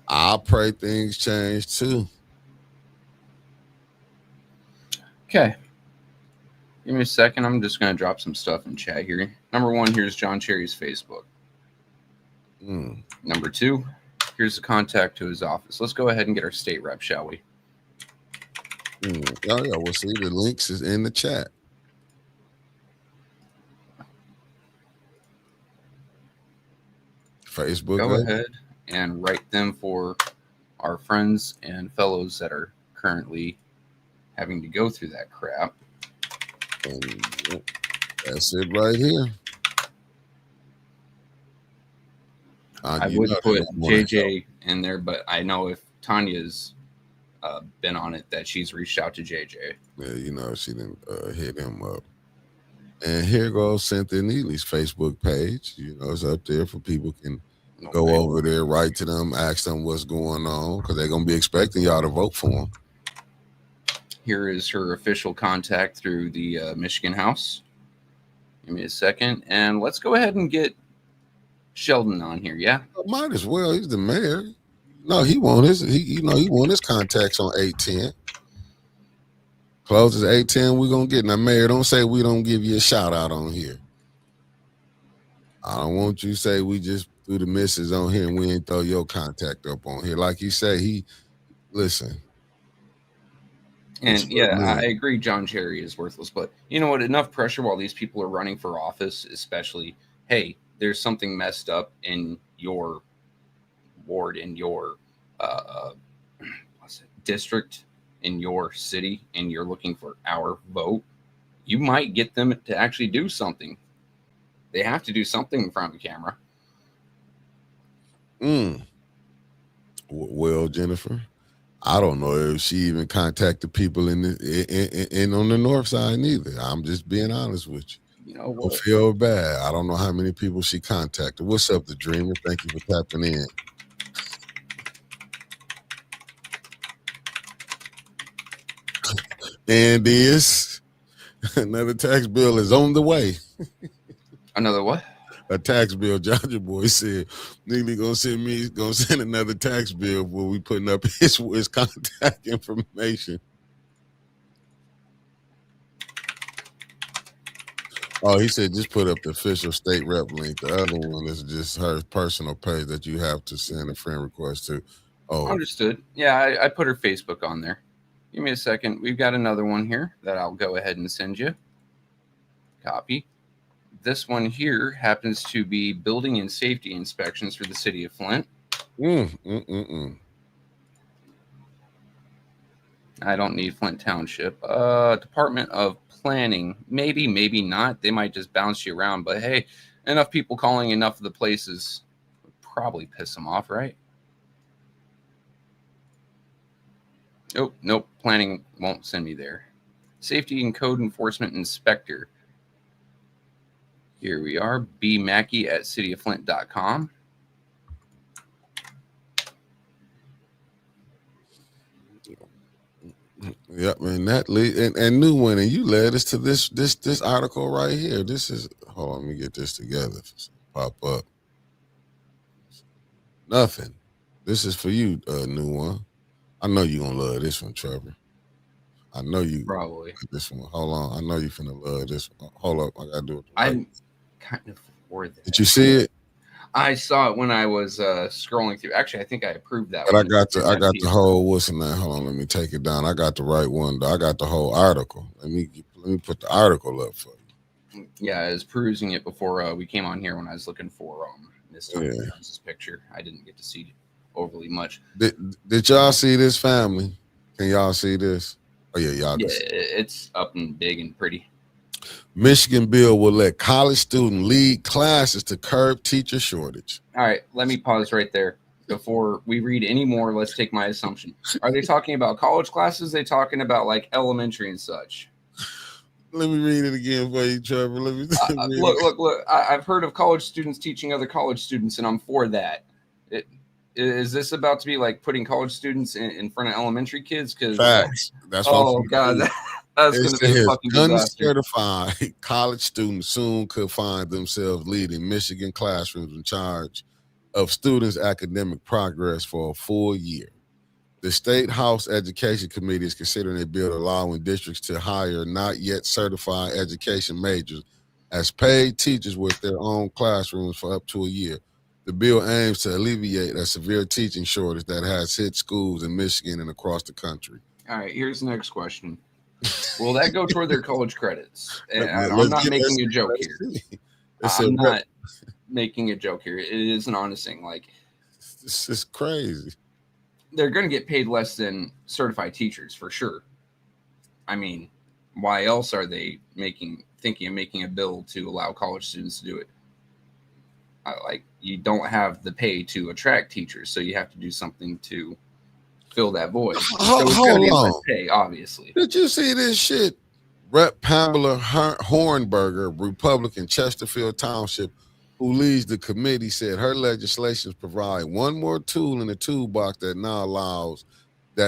I pray things change too. Okay. Give me a second. I'm just going to drop some stuff in chat here. Number one, here's John Cherry's Facebook. Number two, here's the contact to his office. Let's go ahead and get our state rep, shall we? Oh, yeah. We'll see. The links is in the chat. Facebook. Go ahead and write them for our friends and fellows that are currently having to go through that crap. And that's it right here. I would put JJ in there, but I know if Tanya's been on it, that she's reached out to JJ. Yeah, you know, she didn't hit him up. And here goes Cynthia Neely's Facebook page. You know, it's up there for people can go over there, write to them, ask them what's going on, because they're going to be expecting y'all to vote for them. Here is her official contact through the Michigan House. Give me a second, and let's go ahead and get Sheldon on here, yeah? Might as well. He's the mayor. No, he want his contacts on 810. Closest 810 we're gonna get. Now, Mayor, don't say we don't give you a shout out on here. I don't want you to say we just threw the misses on here and we ain't throw your contact up on here. Like you say, listen. And yeah, I agree John Cherry is worthless, but you know what? Enough pressure while these people are running for office, especially, hey, there's something messed up in your ward, in your district, in your city, and you're looking for our vote. You might get them to actually do something. They have to do something in front of the camera. Well, Jennifer, I don't know if she even contacted people in on the north side neither. I'm just being honest with you. You know what? I feel bad. I don't know how many people she contacted. What's up, The Dreamer? Thank you for tapping in. And another tax bill is on the way. Another what? A tax bill. Georgia Boy said Neely gonna send another tax bill where we putting up his contact information. Oh, he said just put up the official state rep link. The other one is just her personal page that you have to send a friend request to. Oh, understood. Yeah, I put her Facebook on there. Give me a second. We've got another one here that I'll go ahead and send you. Copy. This one here happens to be building and safety inspections for the city of Flint. I don't need Flint Township. Department of Planning. Maybe not. They might just bounce you around. But hey, enough people calling enough of the places would probably piss them off, right? Oh, nope. Planning won't send me there. Safety and Code Enforcement Inspector. Here we are. B. Mackey at cityofflint.com. Yep, man. That lead and new one, and you led us to this article right here. This is hold on, let me get this together. Pop up. Nothing. This is for you, new one. I know you're gonna love this one, Trevor. I know you probably this one. Hold on. I know you're finna love this one. Hold up, I gotta do it. I'm kind of for that. Did you see it? I saw it when I was scrolling through. Actually, I think I approved that. But I got the whole what's in that. Hold on, let me take it down. I got the right one though. I got the whole article. Let me put the article up for you. Yeah, I was perusing it before we came on here when I was looking for Miss Jones's picture. I didn't get to see overly much. Did y'all see this, family? Can y'all see this? Oh yeah, y'all. Yeah, it's up and big and pretty. Michigan bill will let college students lead classes to curb teacher shortage. All right, let me pause right there. Before we read any more, let's take my assumption. Are they talking about college classes? Are they talking about like elementary and such? Let me read it again for you, Trevor. Let me look. I've heard of college students teaching other college students, and I'm for that. Is this about to be like putting college students in front of elementary kids? Because facts. That's oh god, that's going to be a fucking disaster. Uncertified college students soon could find themselves leading Michigan classrooms in charge of students' academic progress for a full year. The State House Education Committee is considering a bill allowing districts to hire not yet certified education majors as paid teachers with their own classrooms for up to a year. The bill aims to alleviate a severe teaching shortage that has hit schools in Michigan and across the country. All right, here's the next question. Will that go toward their college credits? And I'm not making a joke here. I'm not making a joke here. It is an honest thing. Like, this is crazy. They're going to get paid less than certified teachers for sure. I mean, why else are they thinking of making a bill to allow college students to do it? Like, you don't have the pay to attract teachers, so you have to do something to fill that void. So it's going to be less pay, obviously. Did you see this shit? Rep. Pamela Hornberger, Republican, Chesterfield Township, who leads the committee, said her legislation provide one more tool in the toolbox that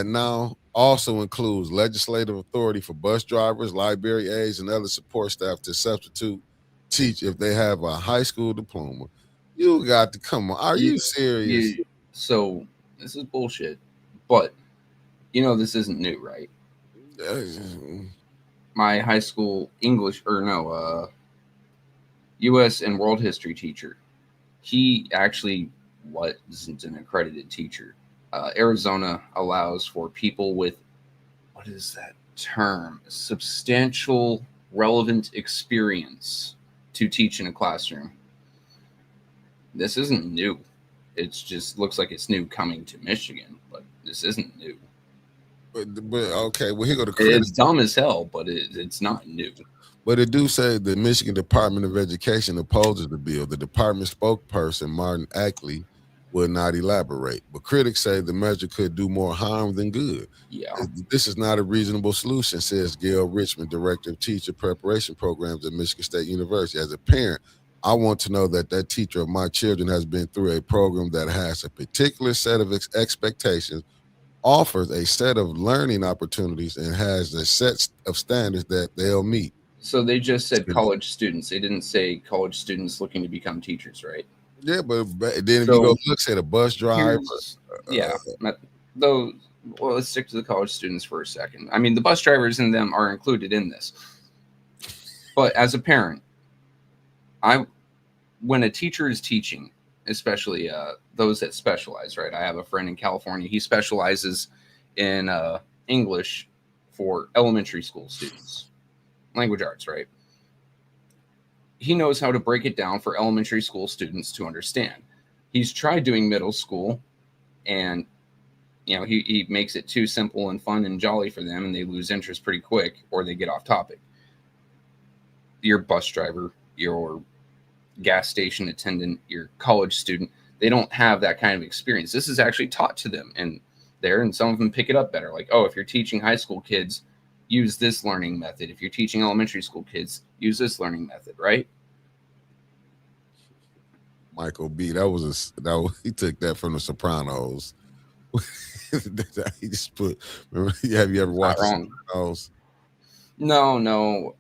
now also includes legislative authority for bus drivers, library aides, and other support staff to substitute teach if they have a high school diploma. You got to come on. Are you You- serious? so this is bullshit. But this isn't new, right? My high school English U.S. and world history teacher, he actually wasn't an accredited teacher. Arizona allows for people with, what is that term? Substantial relevant experience to teach in a classroom. This isn't new. It just looks like it's new coming to Michigan, but this isn't new. But okay, well, here go the critics. It's dumb as hell, but it's not new. But it do say the Michigan Department of Education opposes the bill. The department spokesperson, Martin Ackley, will not elaborate. But critics say the measure could do more harm than good. Yeah. This is not a reasonable solution, says Gail Richmond, Director of Teacher Preparation Programs at Michigan State University. As a parent, I want to know that teacher of my children has been through a program that has a particular set of expectations, offers a set of learning opportunities, and has a set of standards that they'll meet. So they just said college students. They didn't say college students looking to become teachers, right? Yeah, but then if you go look at a bus driver, Well, let's stick to the college students for a second. I mean, the bus drivers and them are included in this. But as a parent, when a teacher is teaching, especially those that specialize, right? I have a friend in California. He specializes in English for elementary school students, language arts, right? He knows how to break it down for elementary school students to understand. He's tried doing middle school, and he makes it too simple and fun and jolly for them, and they lose interest pretty quick, or they get off topic. Your bus driver, your gas station attendant, your college student, they don't have that kind of experience. This is actually taught to them, and some of them pick it up better. Like, oh, if you're teaching high school kids, use this learning method. If you're teaching elementary school kids, use this learning method, right? Michael B. He took that from The Sopranos. He just put. Remember, have you ever watched The Sopranos? No.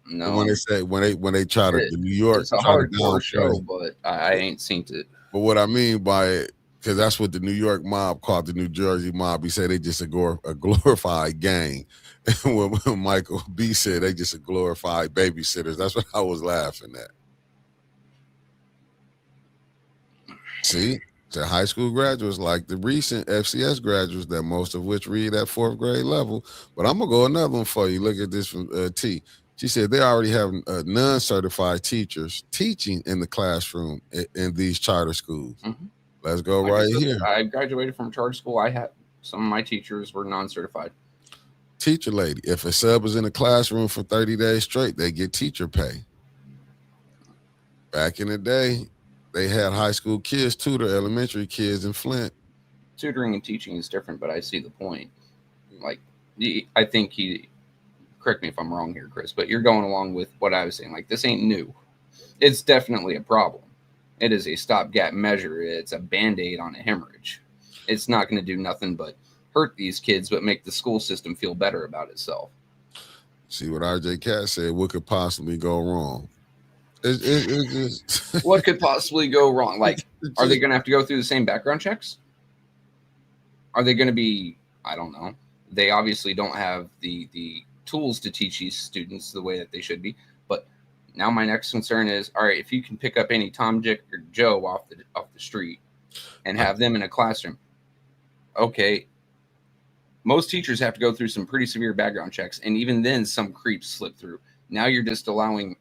When they try to New York, it's a hardcore show, but I ain't seen it. But what I mean by it, because that's what the New York mob called the New Jersey mob. He said they just a glorified gang. And when Michael B said they just a glorified babysitters, that's what I was laughing at. See, the high school graduates, like the recent FCS graduates, that most of which read at 4th grade level. But I'm gonna go another one for you. Look at this from T. She said they already have non-certified teachers teaching in the classroom in these charter schools. Mm-hmm. Let's go here. I graduated from charter school. I had some of my teachers were non-certified. Teacher lady, if a sub is in a classroom for 30 days straight, they get teacher pay. Back in the day, they had high school kids tutor elementary kids in Flint. Tutoring and teaching is different, but I see the point. Like, I think correct me if I'm wrong here, Chris, but you're going along with what I was saying. Like, this ain't new. It's definitely a problem. It is a stopgap measure. It's a Band-Aid on a hemorrhage. It's not going to do nothing but hurt these kids, but make the school system feel better about itself. See what RJ Cat said, what could possibly go wrong? What could possibly go wrong? Like, are they going to have to go through the same background checks? Are they going to be, I don't know. They obviously don't have the tools to teach these students the way that they should be. But now my next concern is, all right, if you can pick up any Tom, Dick, or Joe off the street and have them in a classroom, okay, most teachers have to go through some pretty severe background checks, and even then some creeps slip through. Now you're just allowing,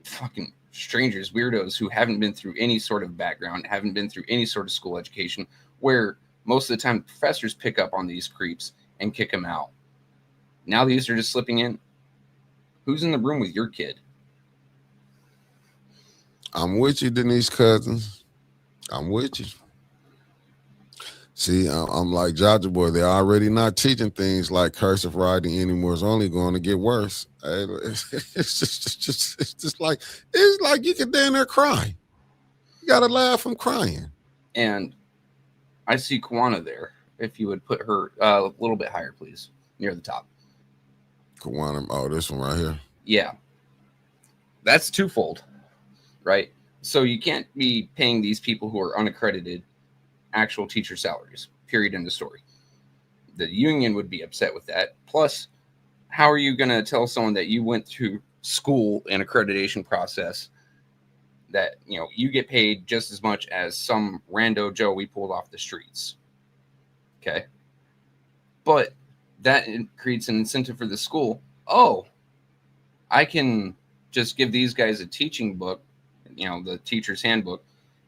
fucking strangers, weirdos who haven't been through any sort of background, haven't been through any sort of school education, where most of the time professors pick up on these creeps and kick them out. Now these are just slipping in. Who's in the room with your kid? I'm with you, Denise Cousins. I'm with you. See, I'm like Jaja Boy. They're already not teaching things like cursive writing anymore. It's only going to get worse. It's just like you can damn near cry. You got to laugh from crying. And I see Kawana there. If you would put her a little bit higher, please, near the top. Kawana, this one right here. Yeah, that's twofold, right? So you can't be paying these people who are unaccredited actual teacher salaries. Period. End of story. The union would be upset with that. Plus, how are you going to tell someone that you went through school and accreditation process that you get paid just as much as some rando Joe we pulled off the streets? Okay, but that creates an incentive for the school. Oh, I can just give these guys a teaching book, the teacher's handbook,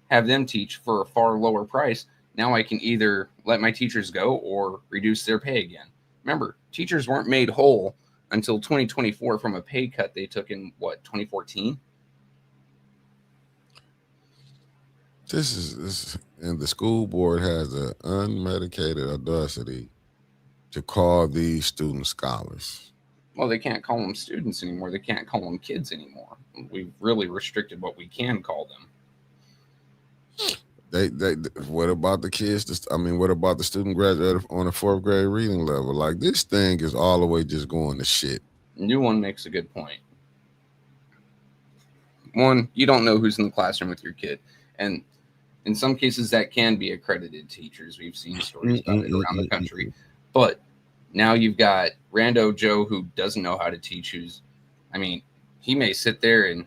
have them teach for a far lower price. Now I can either let my teachers go or reduce their pay again. Remember, teachers weren't made whole until 2024 from a pay cut they took in 2014. This and the school board has an unmedicated audacity to call these students scholars. Well, they can't call them students anymore. They can't call them kids anymore. We've really restricted what we can call them. What about the kids? What about the student graduate on a 4th grade reading level? Like, this thing is all the way just going to shit. New one makes a good point. One, you don't know who's in the classroom with your kid. And in some cases, that can be accredited teachers. We've seen stories about it around the country. But now you've got rando Joe who doesn't know how to teach, he may sit there and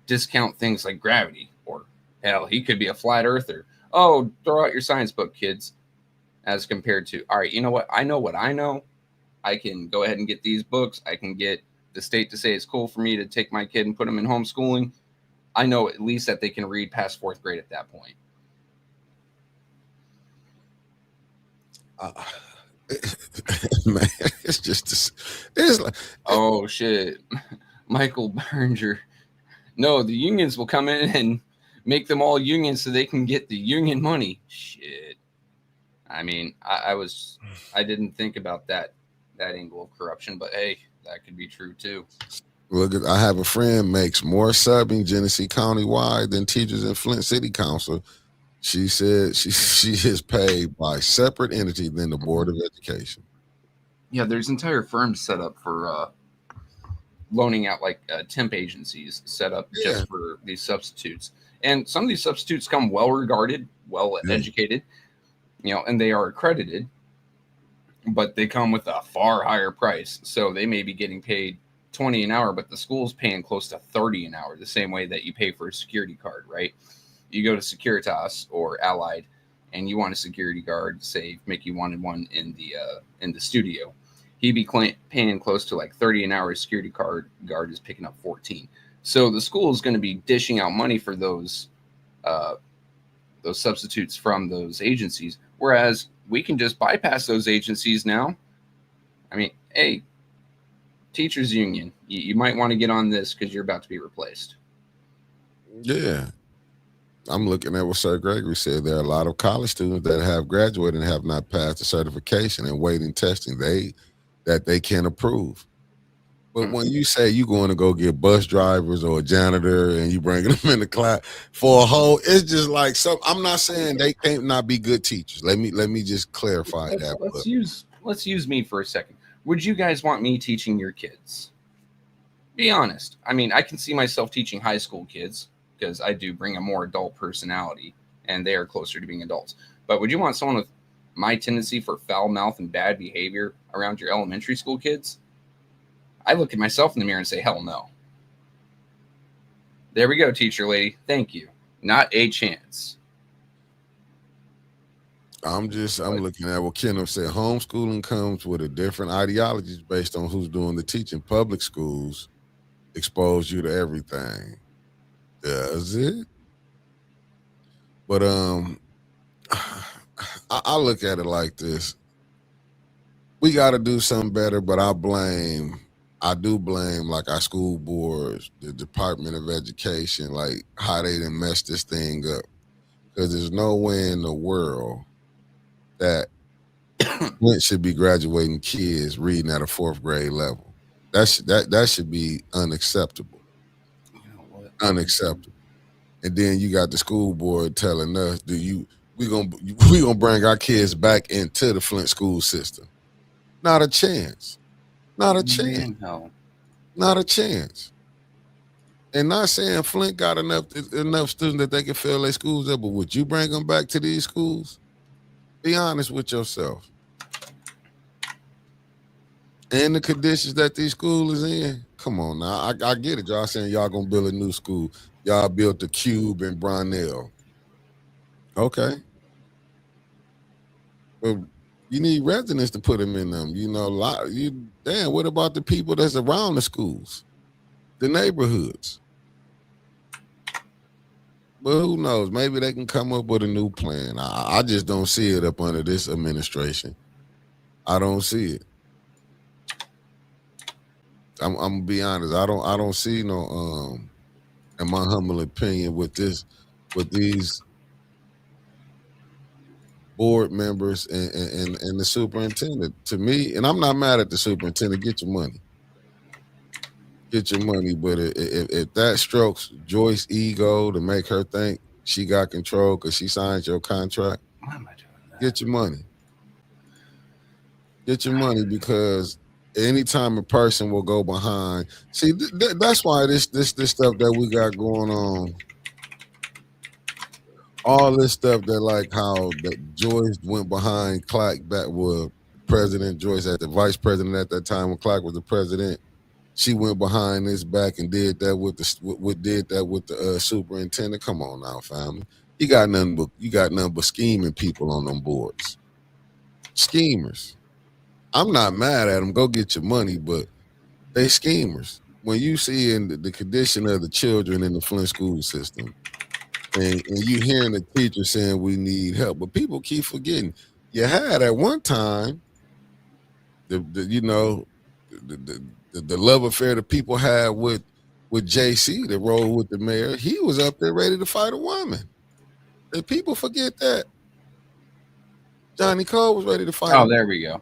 discount things like gravity, or hell, he could be a flat earther. Oh, throw out your science book, kids. As compared to, all right, you know what? I know what I know. I can go ahead and get these books. I can get the state to say it's cool for me to take my kid and put them in homeschooling. I know at least that they can read past 4th grade at that point. Man, it's just it's like, oh shit, Michael Berger. No, the unions will come in and make them all unions so they can get the union money. Shit. I didn't think about that angle of corruption, but hey, that could be true too. Look, I have a friend makes more subbing Genesee County wide than teachers in Flint City Council. She said she is paid by separate entity than the Board of Education. Yeah, there's entire firms set up for loaning out temp agencies set up just for these substitutes. And some of these substitutes come well regarded, well educated, and they are accredited, but they come with a far higher price. So they may be getting paid $20 an hour, but the school's paying close to $30 an hour, the same way that you pay for a security card, right? You go to Securitas or Allied and you want a security guard, say Mickey wanted one in the studio. He'd be paying close to like $30 an hour. Security guard is picking up $14. So the school is going to be dishing out money for those substitutes from those agencies, whereas we can just bypass those agencies now. Hey, teachers union, you might want to get on this because you're about to be replaced. Yeah. I'm looking at what Sir Gregory said. There are a lot of college students that have graduated and have not passed the certification and waiting testing that they can approve. But when you say you're going to go get bus drivers or a janitor and you bringing them in the class for a whole, it's just like I'm not saying they can't not be good teachers. Let me just clarify that. Let's use me for a second. Would you guys want me teaching your kids? Be honest. I can see myself teaching high school kids because I do bring a more adult personality and they are closer to being adults. But would you want someone with my tendency for foul mouth and bad behavior around your elementary school kids? I look at myself in the mirror and say, hell no. There we go, teacher lady. Thank you. Not a chance. I'm looking at what Kenneth said. Homeschooling comes with a different ideologies based on who's doing the teaching. Public schools expose you to everything. Does it? But I look at it like this. We got to do something better, but I do blame like our school boards, the Department of Education, like how they done messed this thing up. Because there's no way in the world that Flint should be graduating kids reading at a 4th grade level. That should be unacceptable. Unacceptable. And then you got the school board telling us, we gonna bring our kids back into the Flint school system. Not a chance. Not a chance. No. Not a chance. And not saying Flint got enough students that they can fill their schools up, but would you bring them back to these schools? Be honest with yourself. And the conditions that these schools is in. Come on now. I get it. Y'all saying y'all gonna build a new school. Y'all built the Cube in Brownell. Okay. But you need residents to put them in them. You know, what about the people that's around the schools? The neighborhoods. But who knows? Maybe they can come up with a new plan. I just don't see it up under this administration. I don't see it. I'm gonna be honest. I don't see no in my humble opinion with these board members and the superintendent. To me, and I'm not mad at the superintendent. Get your money. Get your money, but if that strokes Joyce's ego to make her think she got control because she signed your contract, Why am I doing that? get your money. Get your money, because anytime a person will go behind, see, that's why this stuff that we got going on, all this stuff that like how that Joyce went behind Clark back with President Joyce at the vice president at that time when Clark was the president. She went behind his back and did that with the superintendent. Come on now, family. You got nothing but scheming people on them boards. Schemers. I'm not mad at them. Go get your money, but they schemers. When you see in the condition of the children in the Flint school system, and you hearing the teacher saying we need help, but people keep forgetting. You had at one time the love affair that people had with JC that rolled with the mayor. He was up there ready to fight a woman. If people forget that, Johnny Cole was ready to fight. Oh, there we go.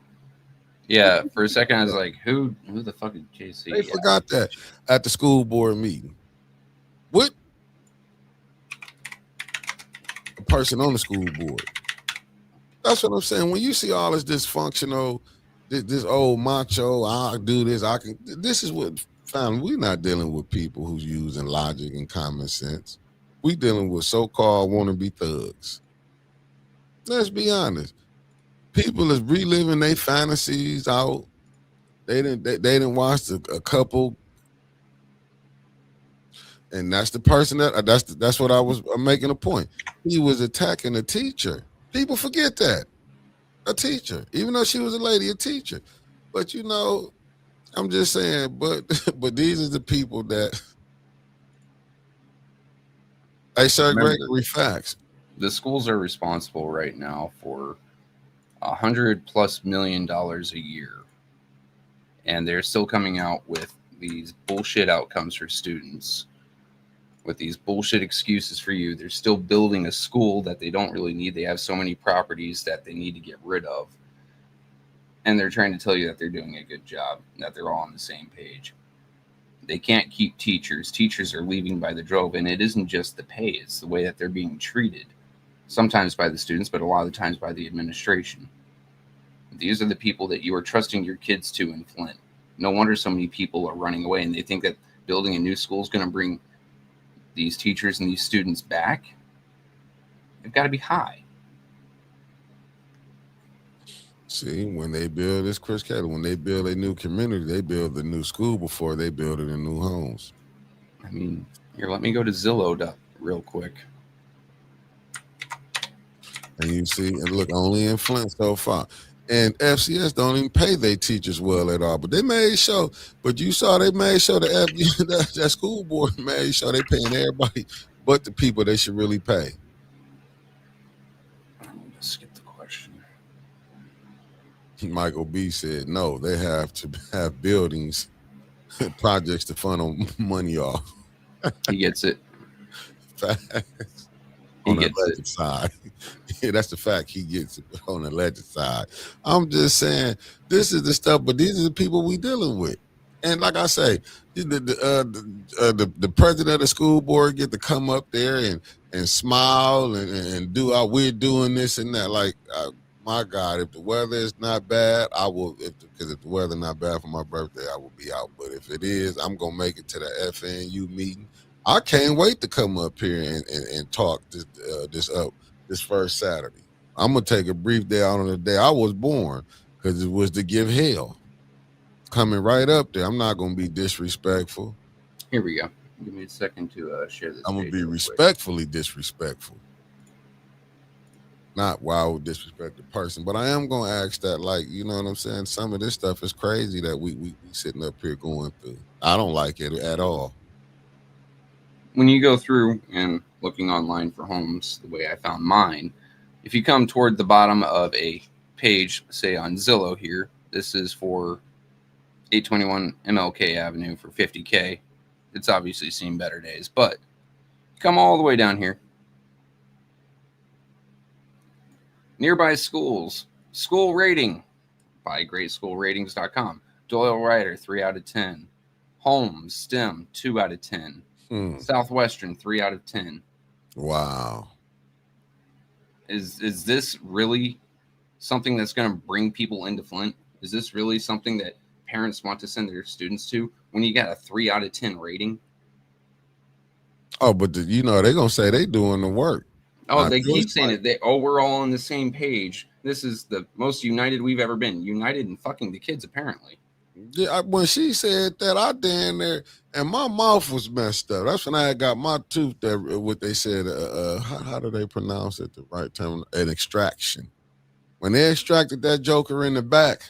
Yeah, for a second I was like, who the fuck is JC? They forgot that at the school board meeting. What? A person on the school board. That's what I'm saying. When you see all this dysfunctional, this old macho, I'll do this, I can. This is what, fam, we're not dealing with people who's using logic and common sense. We dealing with so-called wannabe thugs. Let's be honest. People is reliving their fantasies out. They didn't watch a couple, and that's the person that's what I'm making a point. He was attacking a teacher. People forget that. A teacher, even though she was a lady, a teacher. But you know, I'm just saying, but these are the people that they say Gregory facts. The schools are responsible right now for $100+ million a year, and they're still coming out with these bullshit outcomes for students, with these bullshit excuses for you. They're still building a school that they don't really need. They have so many properties that they need to get rid of, and they're trying to tell you that they're doing a good job, that they're all on the same page. They can't keep teachers. Teachers are leaving by the drove, and it isn't just the pay, it's the way that they're being treated. Sometimes by the students, but a lot of the times by the administration. These are the people that you are trusting your kids to in Flint. No wonder so many people are running away, and they think that building a new school is going to bring these teachers and these students back. They've got to be high. See, when they build this, Chris Kelly, when they build a new community, they build a new school before they build it in new homes. I mean, here, let me go to Zillow real quick. And you see, and look, only in Flint so far. And FCS don't even pay their teachers well at all. But they made sure, you saw they made sure that school board made sure they paying everybody but the people they should really pay. Let's skip the question. Michael B said, no, they have to have buildings, projects to funnel money off. He gets it. Facts. He On the gets alleged it. side. Yeah, that's the fact. He gets it on the alleged side. I'm just saying, this is the stuff, but these are the people we dealing with. And like I say, the president of the school board get to come up there and smile and do we're doing this and that. Like, my God, if the weather is not bad, I will. Because if the weather not bad for my birthday, I will be out. But if it is, I'm gonna make it to the FNU meeting. I can't wait to come up here and talk this first Saturday. I'm gonna take a brief day out on the day I was born because it was to give hell. Coming right up there, I'm not gonna be disrespectful. Here we go. Give me a second to share this. I'm gonna page be real quick. respectfully disrespectful. Not why I would disrespect the person, but I am gonna ask that, like, you know what I'm saying? Some of this stuff is crazy that we sitting up here going through. I don't like it at all. When you go through and looking online for homes, the way I found mine, if you come toward the bottom of a page, say on Zillow here, this is for 821 MLK Avenue for $50K. It's obviously seen better days, but come all the way down here. Nearby schools, school rating by greatschoolratings.com. Doyle Ryder, 3 out of 10. Holmes, STEM, 2 out of 10. Southwestern, 3 out of 10. Wow. Is this really something that's going to bring people into Flint? Is this really something that parents want to send their students to when you got a 3 out of 10 rating? Oh, but they're gonna say they doing the work. Oh, they keep saying it. We're all on the same page. This is the most united we've ever been. United in fucking the kids, apparently. Yeah, when she said that, I damn there, and my mouth was messed up. That's when I got my tooth there. What they said, how do they pronounce it the right term? An extraction. When they extracted that joker in the back,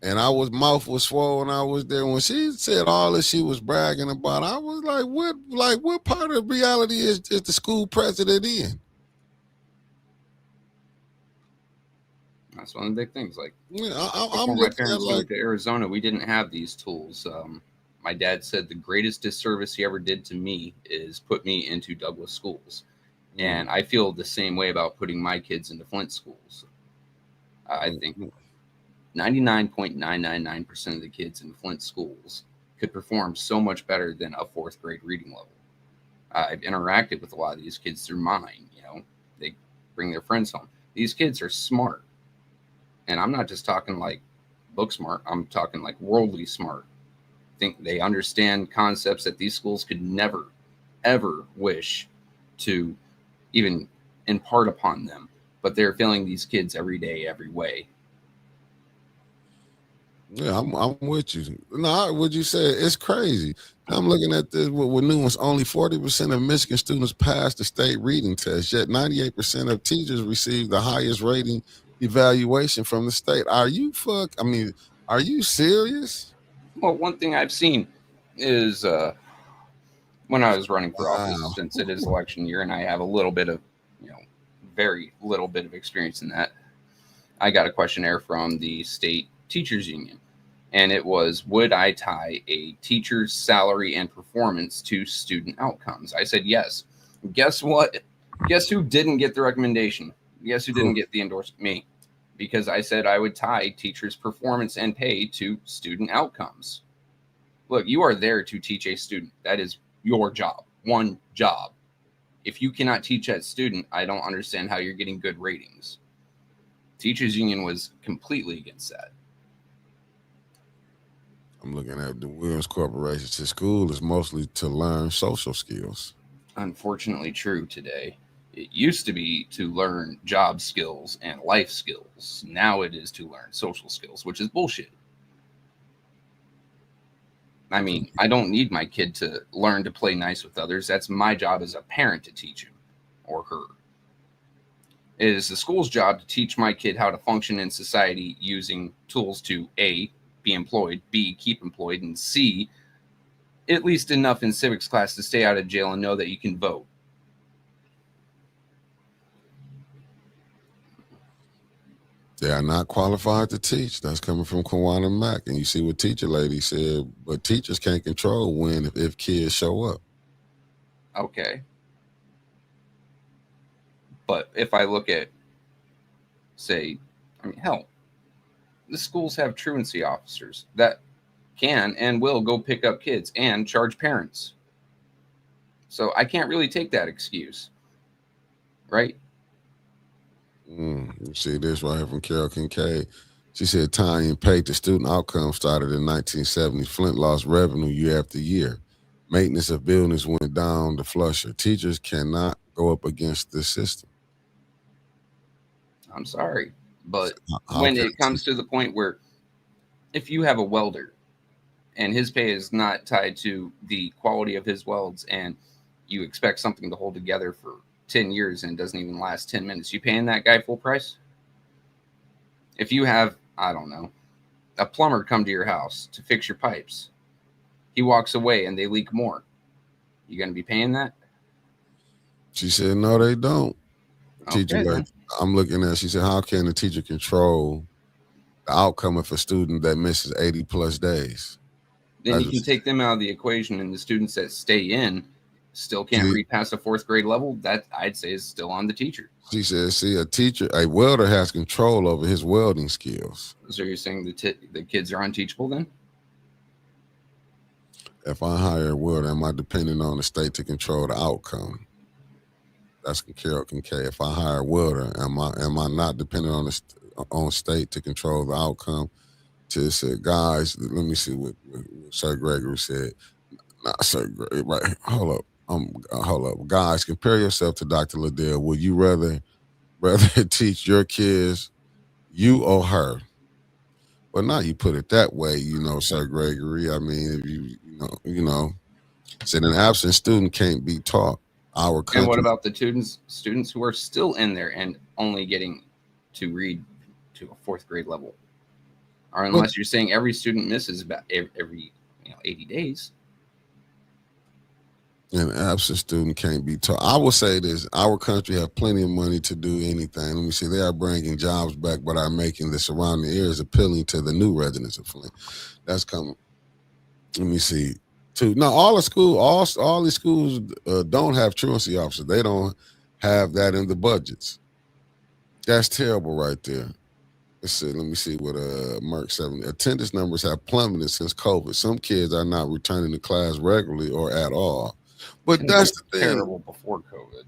and mouth was swollen, I was there. When she said all that she was bragging about, I was like, what part of reality is the school president in? That's one of the big things. Like, yeah, before my parents moved to Arizona, we didn't have these tools. My dad said the greatest disservice he ever did to me is put me into Douglas schools. And I feel the same way about putting my kids into Flint schools. I think 99.999% of the kids in Flint schools could perform so much better than a 4th grade reading level. I've interacted with a lot of these kids through mine. They bring their friends home. These kids are smart. And I'm not just talking like book smart. I'm talking like worldly smart. I think they understand concepts that these schools could never, ever wish to even impart upon them. But they're failing these kids every day, every way. Yeah, I'm with you. No, would you say it's crazy? I'm looking at this with new ones. Only 40% of Michigan students pass the state reading test, yet 98% of teachers receive the highest rating evaluation from the state. Are you serious? Well, one thing I've seen is when I was running for office, since it is election year and I have a little bit of, very little bit of experience in that, I got a questionnaire from the state teachers union. And it was, would I tie a teacher's salary and performance to student outcomes? I said yes. Guess what? Guess who didn't get the recommendation? Guess who didn't get the endorsement? Me. Because I said I would tie teachers' performance and pay to student outcomes. Look, you are there to teach a student. That is your job. One job. If you cannot teach that student, I don't understand how you're getting good ratings. Teachers union was completely against that. I'm looking at the Williams Corporation. To school is mostly to learn social skills. Unfortunately true today. It used to be to learn job skills and life skills. Now it is to learn social skills, which is bullshit. I mean, I don't need my kid to learn to play nice with others. That's my job as a parent to teach him or her. It is the school's job to teach my kid how to function in society using tools to A, be employed, B, keep employed, and C, at least enough in civics class to stay out of jail and know that you can vote. They are not qualified to teach. That's coming from Kawana Mack. And you see what teacher lady said, but teachers can't control when, if kids show up. Okay. But if I look at, say, hell, the schools have truancy officers that can and will go pick up kids and charge parents. So I can't really take that excuse, right? You see this right here from Carol Kincaid. She said tying pay to student outcomes started in 1970. Flint lost revenue year after year. Maintenance of buildings went down the flusher. Teachers cannot go up against this system. I'm sorry, but How when can it comes to the point where if you have a welder and his pay is not tied to the quality of his welds and you expect something to hold together for 10 years and it doesn't even last 10 minutes, you paying that guy full price? If you have, I don't know, a plumber come to your house to fix your pipes, he walks away and they leak more, you going to be paying that? She said, no, they don't. Okay, Teacher, then. I'm looking at, she said, how can the teacher control the outcome of a student that misses 80 plus days? Then I you can just- take them out of the equation, and the students that stay in still can't See- read past the 4th grade level. That I'd say is still on the teacher. She said, see, a welder has control over his welding skills. So you're saying the kids are unteachable then? If I hire a welder, am I depending on the state to control the outcome? That's Carol Kincaid. If I hire a welder, am I not dependent on state to control the outcome? To say, guys, let me see what Sir Gregory said. Not Sir Gregory, right? Hold up. Hold up. Guys, compare yourself to Dr. Liddell. Would you rather teach your kids, you or her? Well, now you put it that way, Sir Gregory. I mean, if you know, said an absent student can't be taught. Our country. And what about the students who are still in there and only getting to read to a 4th grade level? Or unless you're saying every student misses about every 80 days. An absent student can't be taught. I will say this: our country have plenty of money to do anything. Let me see. They are bringing jobs back, but are making the surrounding areas appealing to the new residents of Flint. That's coming. Let me see. Now, all the schools don't have truancy officers. They don't have that in the budgets. That's terrible, right there. Let's see. Let me see what Merck 7 attendance numbers have plummeted since COVID. Some kids are not returning to class regularly or at all. But that's the thing. Terrible before COVID.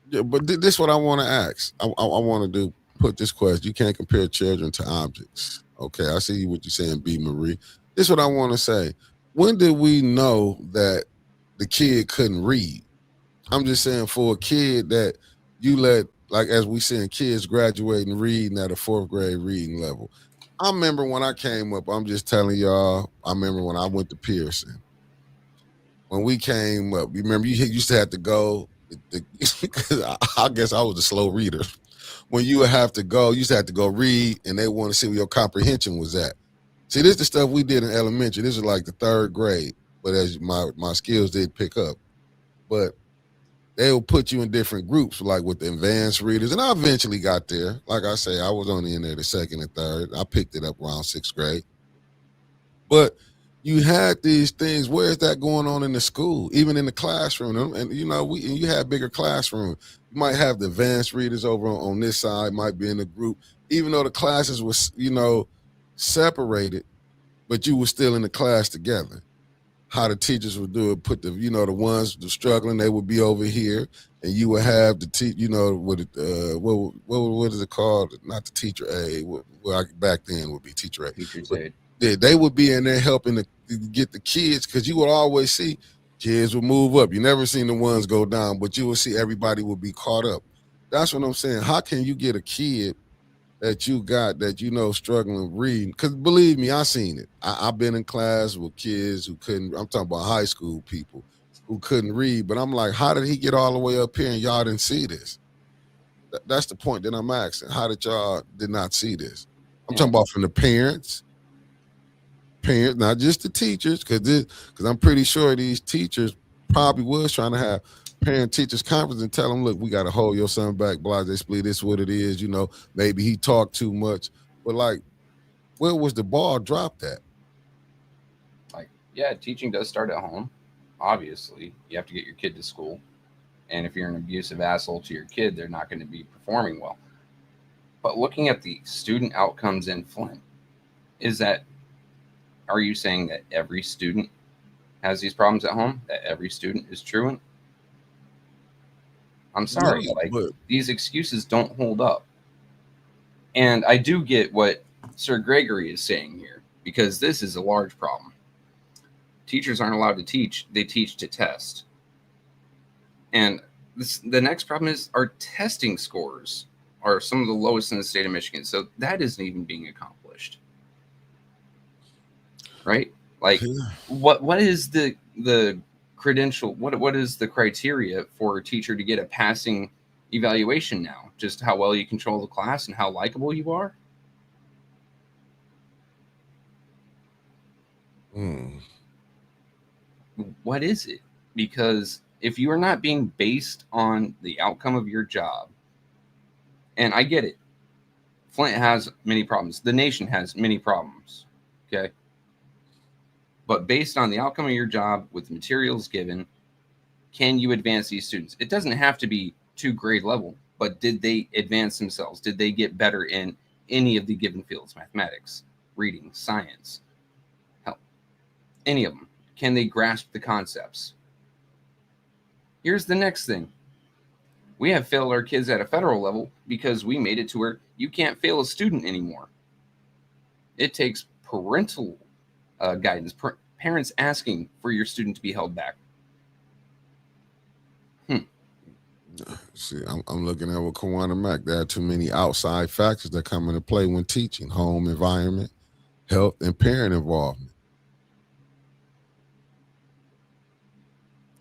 Yeah, but this is what I want to ask. I want to put this question. You can't compare children to objects. Okay, I see what you're saying, B. Marie. This is what I want to say. When did we know that the kid couldn't read? I'm just saying, for a kid that you let, like as we saying, kids graduating reading at a 4th grade reading level. I remember when I came up, I'm just telling y'all, I remember when I went to Pearson. When we came up, you remember you used to have to go, I guess I was a slow reader. When you would have to go, you used to have to go read, and they want to see where your comprehension was at. See, this is the stuff we did in elementary. This is like the 3rd grade, but as my skills did pick up. But they will put you in different groups, like with the advanced readers. And I eventually got there. Like I say, I was only in there the 2nd and 3rd. I picked it up around 6th grade. But you had these things. Where is that going on in the school, even in the classroom? And you had bigger classroom. You might have the advanced readers over on this side, might be in a group, even though the classes was, separated, but you were still in the class together. How the teachers would do it, put the ones that struggling, they would be over here, and you would have the what is it called? Not the teacher aid. Back then would be teacher aid. Teacher's aid. They would be in there helping to get the kids, because you would always see kids would move up. You never seen the ones go down, but you would see everybody would be caught up. That's what I'm saying. How can you get a kid that you got that struggling reading? Because believe me, I seen it. I've been in class with kids who couldn't. I'm talking about high school people who couldn't read. But I'm like, how did he get all the way up here and y'all didn't see this? That's the point that I'm asking. How did y'all did not see this? I'm talking about from the parents, not just the teachers, because I'm pretty sure these teachers probably was trying to have parent-teachers conference and tell them, look, we got to hold your son back, blase split, this is what it is, maybe he talked too much. But, like, where was the ball dropped at? Like, yeah, teaching does start at home. Obviously, you have to get your kid to school. And if you're an abusive asshole to your kid, they're not going to be performing well. But looking at the student outcomes in Flint, are you saying that every student has these problems at home? That every student is truant? I'm sorry, No, but these excuses don't hold up. And I do get what Sir Gregory is saying here, because this is a large problem. Teachers aren't allowed to teach, they teach to test. And the next problem is our testing scores are some of the lowest in the state of Michigan. So that isn't even being accomplished. Right? Like, what is the credential? What is the criteria for a teacher to get a passing evaluation now? Just how well you control the class and how likable you are? What is it? Because if you are not being based on the outcome of your job, and I get it, Flint has many problems. The nation has many problems. Okay. But based on the outcome of your job with materials given, can you advance these students? It doesn't have to be to grade level, but did they advance themselves? Did they get better in any of the given fields? Mathematics, reading, science, hell, any of them. Can they grasp the concepts? Here's the next thing. We have failed our kids at a federal level because we made it to where you can't fail a student anymore. It takes parental guidance, parents asking for your student to be held back. See, I'm looking at with Kawana Mack. There are too many outside factors that come into play when teaching: home environment, health, and parent involvement.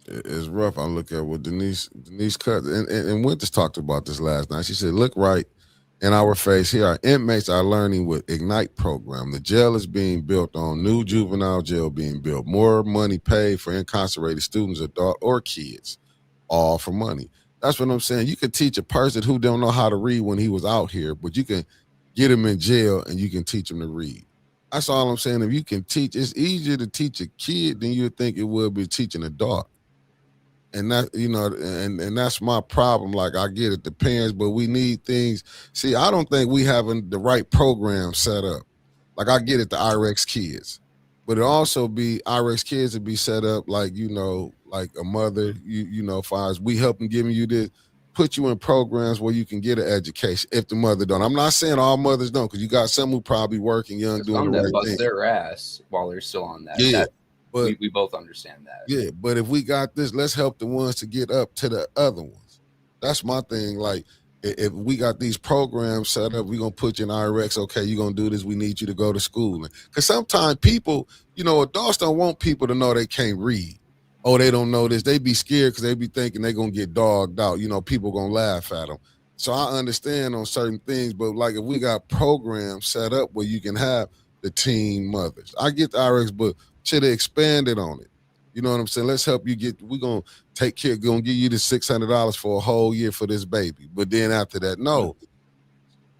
It's rough. I look at what Denise cut, and Winters talked about this last night. She said, "Look right in our face here. Our inmates are learning with Ignite program. The jail is being built on new juvenile jail being built. More money paid for incarcerated students, adult or kids, all for money." That's what I'm saying. You can teach a person who don't know how to read when he was out here, but you can get him in jail and you can teach him to read. That's all I'm saying. If you can teach, it's easier to teach a kid than you would think it would be teaching an adult. And that, and that's my problem. Like, I get it, the parents, but we need things. See, I don't think we having the right program set up. Like, I get it, the IREX kids, but it also be IREX kids to be set up like, like a mother, far as we helping giving you this, put you in programs where you can get an education if the mother don't. I'm not saying all mothers don't, because you got some who probably working young, doing the right bust thing. Their ass while they're still on that. Yeah. But we both understand that. Yeah, but if we got this, let's help the ones to get up to the other ones. That's my thing. Like, if we got these programs set up, we're going to put you in IREX. Okay, you're going to do this. We need you to go to school. Because sometimes people, adults don't want people to know they can't read. Oh, they don't know this. They be scared because they be thinking they're going to get dogged out. People going to laugh at them. So I understand on certain things, but like if we got programs set up where you can have the teen mothers. I get the IREX, but should have expanded on it. You know what I'm saying? Let's help you we're going to take care, going to give you the $600 for a whole year for this baby. But then after that, no.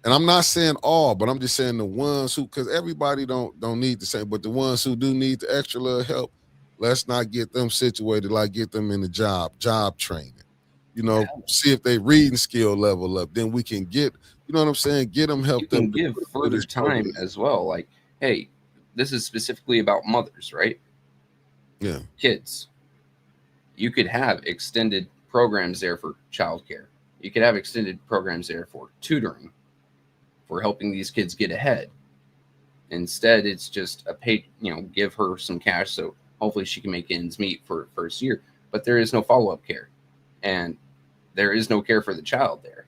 And I'm not saying all, but I'm just saying the ones who, because everybody don't need the same, but the ones who do need the extra little help, let's not get them situated, like get them in the job training. See if they reading skill level up. Then we can get, what I'm saying? Get them help. You can give further time as well. Like, hey, this is specifically about mothers, right? Yeah. Kids. You could have extended programs there for childcare. You could have extended programs there for tutoring, for helping these kids get ahead. Instead, it's just a pay, give her some cash so hopefully she can make ends meet for first year. But there is no follow-up care. And there is no care for the child there.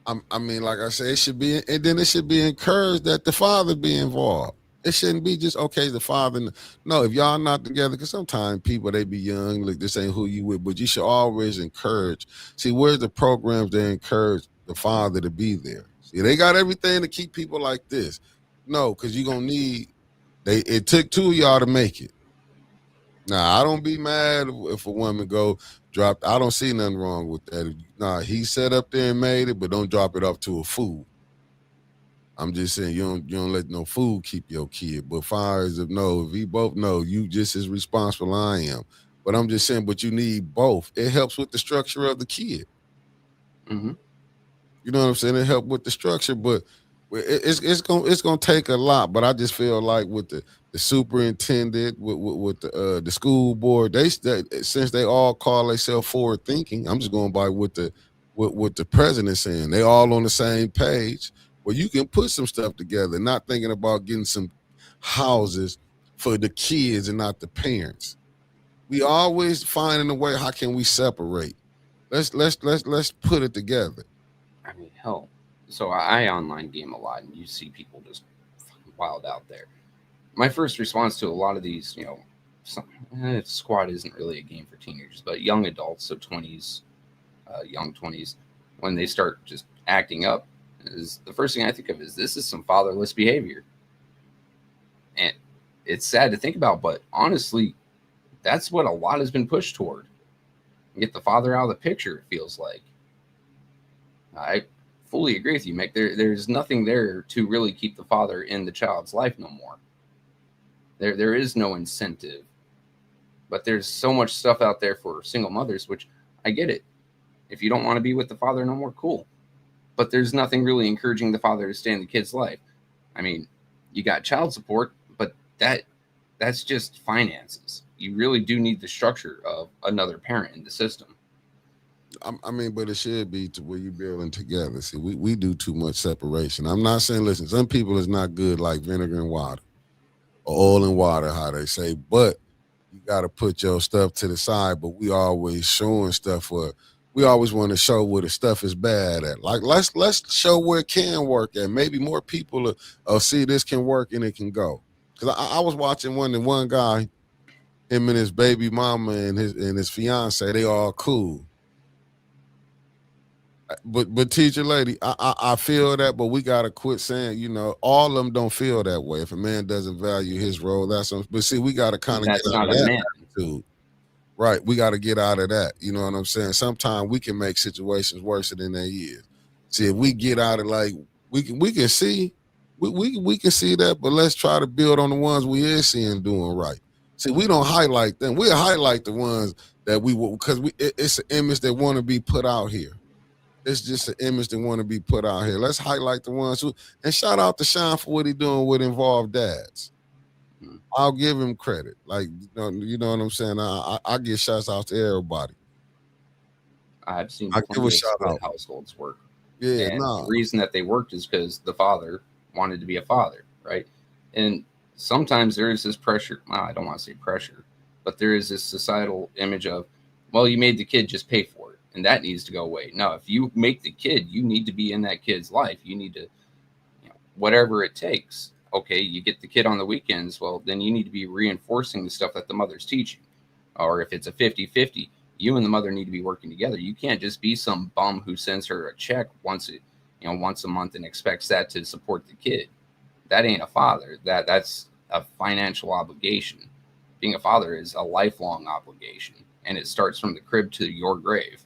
I mean, like I said, it should be, and then it should be encouraged that the father be involved. It shouldn't be just, okay, the father. No, if y'all not together, because sometimes people, they be young, look, this ain't who you with, but you should always encourage. See, where's the programs that encourage the father to be there? See, they got everything to keep people like this. No, because you're going to need, it took two of y'all to make it. Now, I don't be mad if a woman go drop. I don't see nothing wrong with that. Nah, he sat up there and made it, but don't drop it off to a fool. I'm just saying you don't let no fool keep your kid. But far as if we both know, you just as responsible I am. But I'm just saying, but you need both. It helps with the structure of the kid. Mm-hmm. You know what I'm saying? It helps with the structure, but it's gonna take a lot. But I just feel like with the superintendent, with the school board, they since they all call themselves forward thinking, I'm just going by with the what the president's saying. They all on the same page where you can put some stuff together, not thinking about getting some houses for the kids and not the parents. We always finding a way. How can we separate? Let's put it together. I mean, hell. So I online game a lot, and you see people just fucking wild out there. My first response to a lot of these, squad isn't really a game for teenagers, but young adults, so 20s, young 20s, when they start just acting up, is the first thing I think of is this is some fatherless behavior. And it's sad to think about, but honestly, that's what a lot has been pushed toward. Get the father out of the picture, it feels like. I fully agree with you, Mick. There's nothing there to really keep the father in the child's life no more. There is no incentive. But there's so much stuff out there for single mothers, which I get it. If you don't want to be with the father no more, cool. But there's nothing really encouraging the father to stay in the kid's life. I mean, you got child support, but that's just finances. You really do need the structure of another parent in the system. I mean, but it should be to where you building together. See, we do too much separation. I'm not saying, listen, some people is not good like vinegar and water or oil and water, how they say, but you got to put your stuff to the side. But we always showing stuff where we always want to show where the stuff is bad at. Like let's show where it can work at. Maybe more people will see this can work and it can go. Because I was watching one guy, him and his baby mama and his fiance, they all cool. But teacher lady, I feel that, but we gotta quit saying, all of them don't feel that way. If a man doesn't value his role, that's something. But see, we gotta kind of That's get out not of a that man. attitude. Right. We gotta get out of that. You know what I'm saying? Sometimes we can make situations worse than they is. See, if we get out of like we can see we can see that, but let's try to build on the ones we is seeing doing right. See, we don't highlight them. We highlight the ones that we will because it's an image that want to be put out here. It's just an image that want to be put out here. Let's highlight the ones who, and shout out to Sean for what he doing with involved dads. I'll give him credit. Like, you know what I'm saying? I give shouts out to everybody. I've seen I give a plenty of shout split out. households work. Yeah, And no. the reason that they worked is because the father wanted to be a father, right? And sometimes there is this pressure. Well, I don't want to say pressure, but there is this societal image of, well, you made the kid, just pay for it. And that needs to go away. No, if you make the kid, you need to be in that kid's life. You need to, whatever it takes. Okay, you get the kid on the weekends. Well, then you need to be reinforcing the stuff that the mother's teaching. Or if it's a 50-50, you and the mother need to be working together. You can't just be some bum who sends her a check once a month and expects that to support the kid. That ain't a father. That's a financial obligation. Being a father is a lifelong obligation, and it starts from the crib to your grave.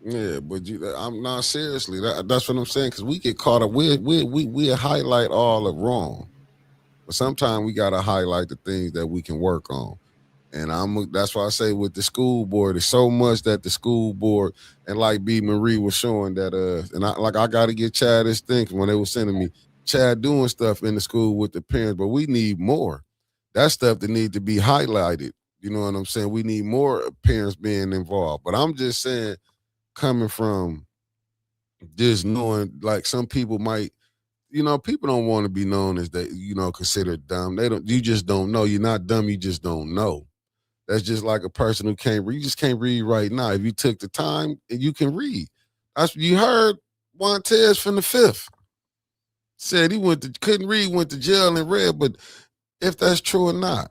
Yeah, but I'm not seriously. That's what I'm saying. Because we get caught up. We highlight all the wrong, but sometimes we gotta highlight the things that we can work on. And that's why I say with the school board, there's so much that the school board and like B Marie was showing that and I gotta get Chad this thing when they were sending me Chad doing stuff in the school with the parents, but we need more. That stuff that need to be highlighted. You know what I'm saying? We need more parents being involved. But I'm just saying, coming from just knowing, like some people might, people don't want to be known as considered dumb. You just don't know. You're not dumb. You just don't know. That's just like a person who can't read. You just can't read right now. If you took the time, you can read. That's you heard Montez from the Fifth said he couldn't read, went to jail and read. But if that's true or not,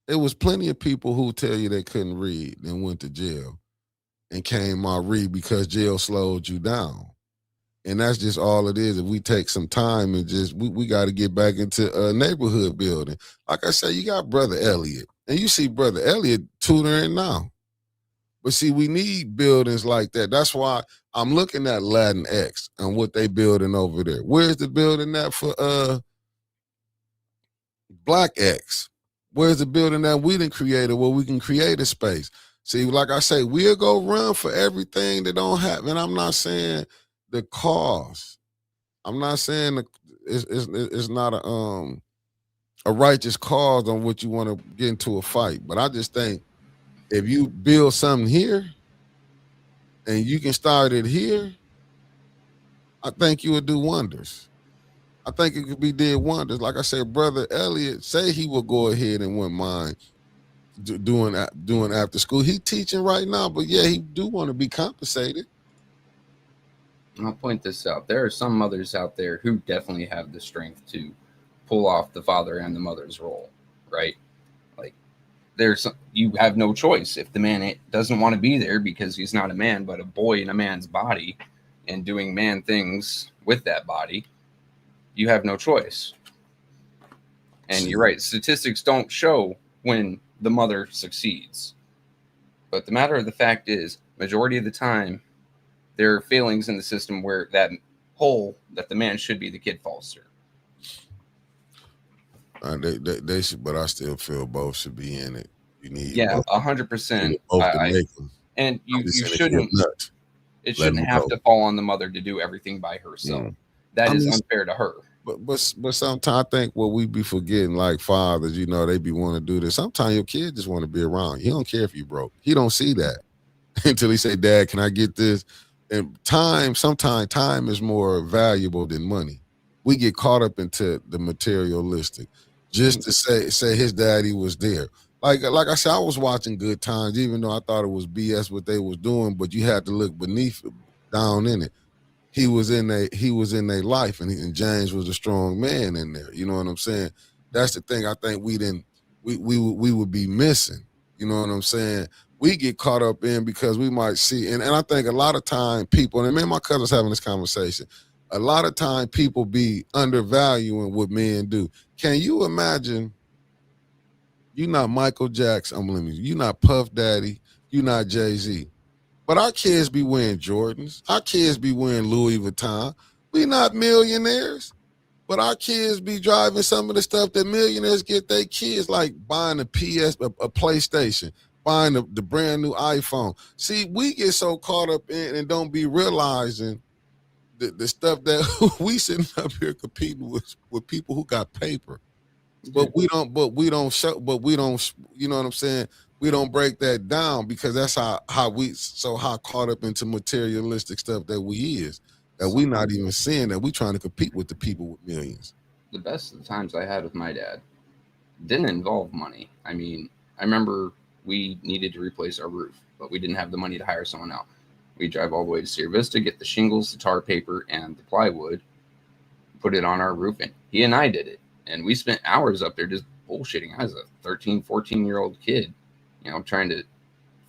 there was plenty of people who tell you they couldn't read and went to jail and came out read because jail slowed you down. And that's just all it is. If we take some time and just we got to get back into a neighborhood building. Like I said, you got Brother Elliot. And you see Brother Elliot tutoring now. But see, we need buildings like that. That's why I'm looking at Latin X and what they building over there. Where's the building that for Black X? Where's the building that we didn't create where we can create a space? See, like I say, we'll go run for everything that don't happen. And I'm not saying the cause. I'm not saying it's not a righteous cause on what you want to get into a fight. But I just think if you build something here, and you can start it here, I think you would do wonders. I think it could be did wonders. Like I said, Brother Elliot say he will go ahead and wouldn't mind doing after school. He teaching right now, but yeah, he do want to be compensated. I'll point this out. There are some mothers out there who definitely have the strength to pull off the father and the mother's role, right? Like, you have no choice. If the man doesn't want to be there because he's not a man, but a boy in a man's body and doing man things with that body, you have no choice. And you're right. Statistics don't show when the mother succeeds. But the matter of the fact is, majority of the time, there are failings in the system where that hole that the man should be, the kid falls through. They should, but I still feel both should be in it. You need 100%. And you shouldn't. It shouldn't have to fall on the mother to do everything by herself. That is unfair to her. But sometimes I think what we be forgetting, like fathers, they be wanting to do this. Sometimes your kid just want to be around. He don't care if you broke. He don't see that until he say, "Dad, can I get this?" And sometimes time is more valuable than money. We get caught up into the materialistic, just to say his daddy was there. Like I said, I was watching Good Times, even though I thought it was BS what they was doing, but you had to look beneath it, down in it. He was in their life, and James was a strong man in there. You know what I'm saying? That's the thing I think we would be missing. You know what I'm saying? We get caught up in because we might see, and I think a lot of time people, and me and my cousin's having this conversation, a lot of time people be undervaluing what men do. Can you imagine? You're not Michael Jackson, you're not Puff Daddy, you're not Jay-Z. But our kids be wearing Jordans. Our kids be wearing Louis Vuitton. We not millionaires, but our kids be driving some of the stuff that millionaires get their kids, like buying a PlayStation, buying the brand new iPhone. See, we get so caught up in and don't be realizing the stuff that we sitting up here competing with people who got paper. But we don't, you know what I'm saying? We don't break that down because that's how caught up into materialistic stuff that we not even seeing that we trying to compete with the people with millions. The best of the times I had with my dad didn't involve money. I mean, I remember we needed to replace our roof, but we didn't have the money to hire someone out. We drive all the way to Sierra Vista, get the shingles, the tar paper, and the plywood, put it on our roof, and he and I did it. And we spent hours up there just bullshitting. I was a 13, 14-year-old kid, trying to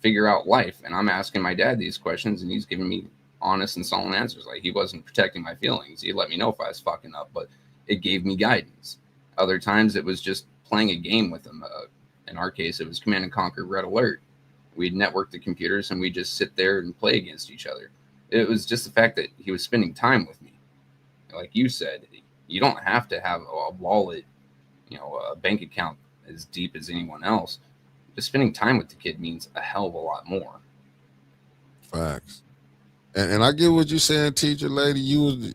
figure out life. And I'm asking my dad these questions, and he's giving me honest and solemn answers. Like, he wasn't protecting my feelings. He let me know if I was fucking up, but it gave me guidance. Other times it was just playing a game with him. In our case, it was Command and Conquer Red Alert. We'd network the computers, and we'd just sit there and play against each other. It was just the fact that he was spending time with me. Like you said, you don't have to have a wallet, a bank account as deep as anyone else. Just spending time with the kid means a hell of a lot more. Facts. And I get what you're saying, teacher lady.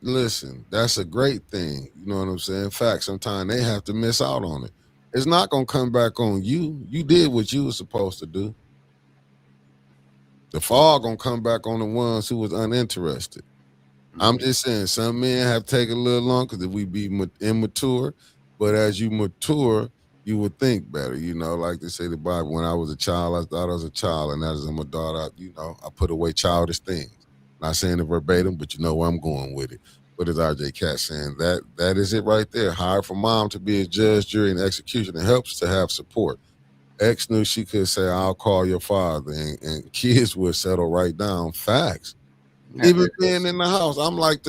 Listen, that's a great thing. You know what I'm saying? In fact, sometimes they have to miss out on it. It's not going to come back on you. You did what you were supposed to do. The fall going to come back on the ones who was uninterested. I'm just saying, some men have taken a little long because we be immature. But as you mature, you would think better. Like they say the Bible, when I was a child, I thought I was a child. And as I'm a daughter, I put away childish things. Not saying it verbatim, but you know where I'm going with it. But it's RJ Cat saying that is it right there. Hard for mom to be a judge, jury, and execution. It helps to have support. X knew she could say, "I'll call your father," and kids would settle right down. Facts. Even being in the house, I'm not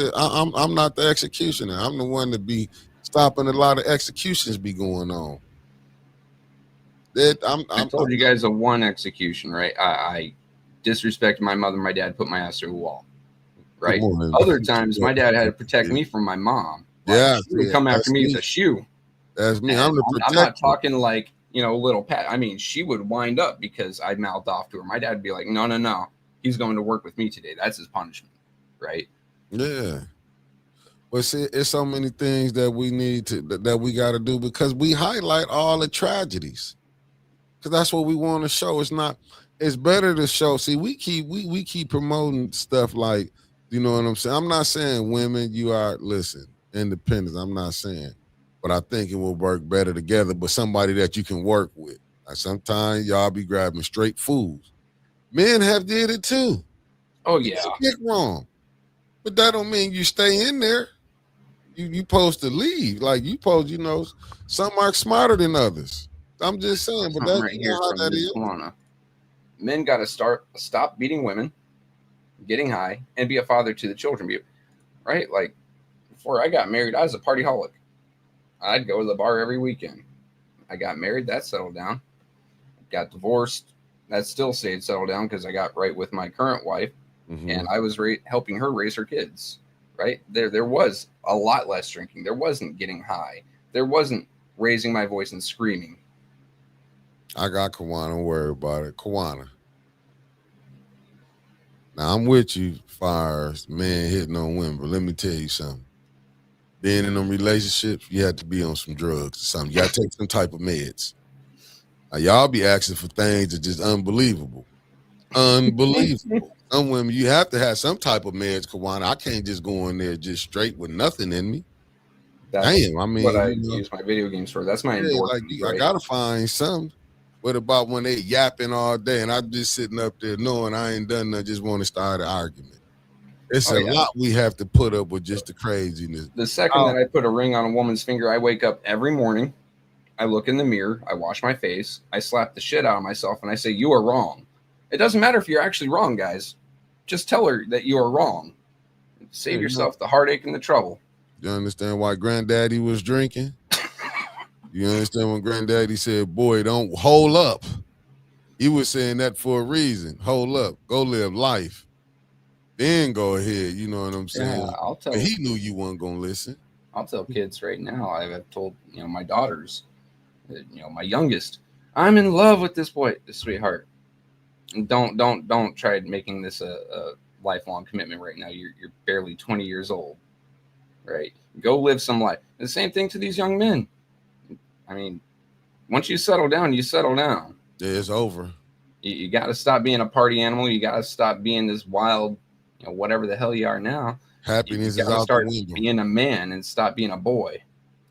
the executioner. I'm the one to be stopping a lot of executions be going on. I told you guys a one execution, right? I disrespected my mother and my dad, put my ass through a wall, right? Other times, my dad had to protect me from my mom. Yeah, she would come after me with a shoe. That's me. I'm not talking like little Pat. I mean, she would wind up because I mouthed off to her. My dad would be like, "No. He's going to work with me today. That's his punishment," right? Yeah. But see, it's so many things that we need that we got to do because we highlight all the tragedies. Because that's what we want to show. It's not, it's better to show. See, we keep promoting stuff like, you know what I'm saying. I'm not saying women, you are listen, independence. I'm not saying, but I think it will work better together. But somebody that you can work with. Like sometimes y'all be grabbing straight fools. Men have did it too. Oh You yeah. get dick wrong, but that don't mean you stay in there. You supposed to leave. Like you supposed, some are smarter than others. I'm just saying, but Something that right you here know how from that Ms. is. Kawana. Men got to stop beating women, getting high, and be a father to the children. Right? Like before I got married, I was a partyholic. I'd go to the bar every weekend. I got married, that settled down. Got divorced, that still stayed settled down because I got right with my current wife, and I was helping her raise her kids. Right there was a lot less drinking. There wasn't getting high. There wasn't raising my voice and screaming. I got Kawana. Don't worry about it. Kawana. Now I'm with you, far as men hitting on women, but let me tell you something. Being in them relationships, you have to be on some drugs or something. You got to take some type of meds. Now, y'all be asking for things that just unbelievable. Unbelievable. Some women, you have to have some type of meds, Kawana. I can't just go in there just straight with nothing in me. That's Damn, I mean, what I use my video games for. That's my yeah, like endorphins, I right? gotta find something. What about when they yapping all day and I'm just sitting up there knowing I ain't done nothing, just want to start an argument? It's Oh a yeah. lot we have to put up with just the craziness. The second that I put a ring on a woman's finger, I wake up every morning. I look in the mirror, I wash my face, I slap the shit out of myself, and I say, "You are wrong." It doesn't matter if you're actually wrong, guys. Just tell her that you are wrong. Save yourself the heartache and the trouble. You understand why Granddaddy was drinking? You understand when Granddaddy said, "Boy, don't hold up." He was saying that for a reason. Hold up, go live life, then go ahead. You know what I'm saying? Yeah, But he knew you weren't gonna listen. I'll tell kids right now. I've told my daughters, my youngest, I'm in love with this boy, this sweetheart. And don't try making this a lifelong commitment right now. You're barely 20 years old, right? Go live some life. And the same thing to these young men. I mean, once you settle down, you settle down. Yeah, it's over. You got to stop being a party animal. You got to stop being this wild, whatever the hell you are now. Happiness You is got to out start the window. being a man and stop being a boy.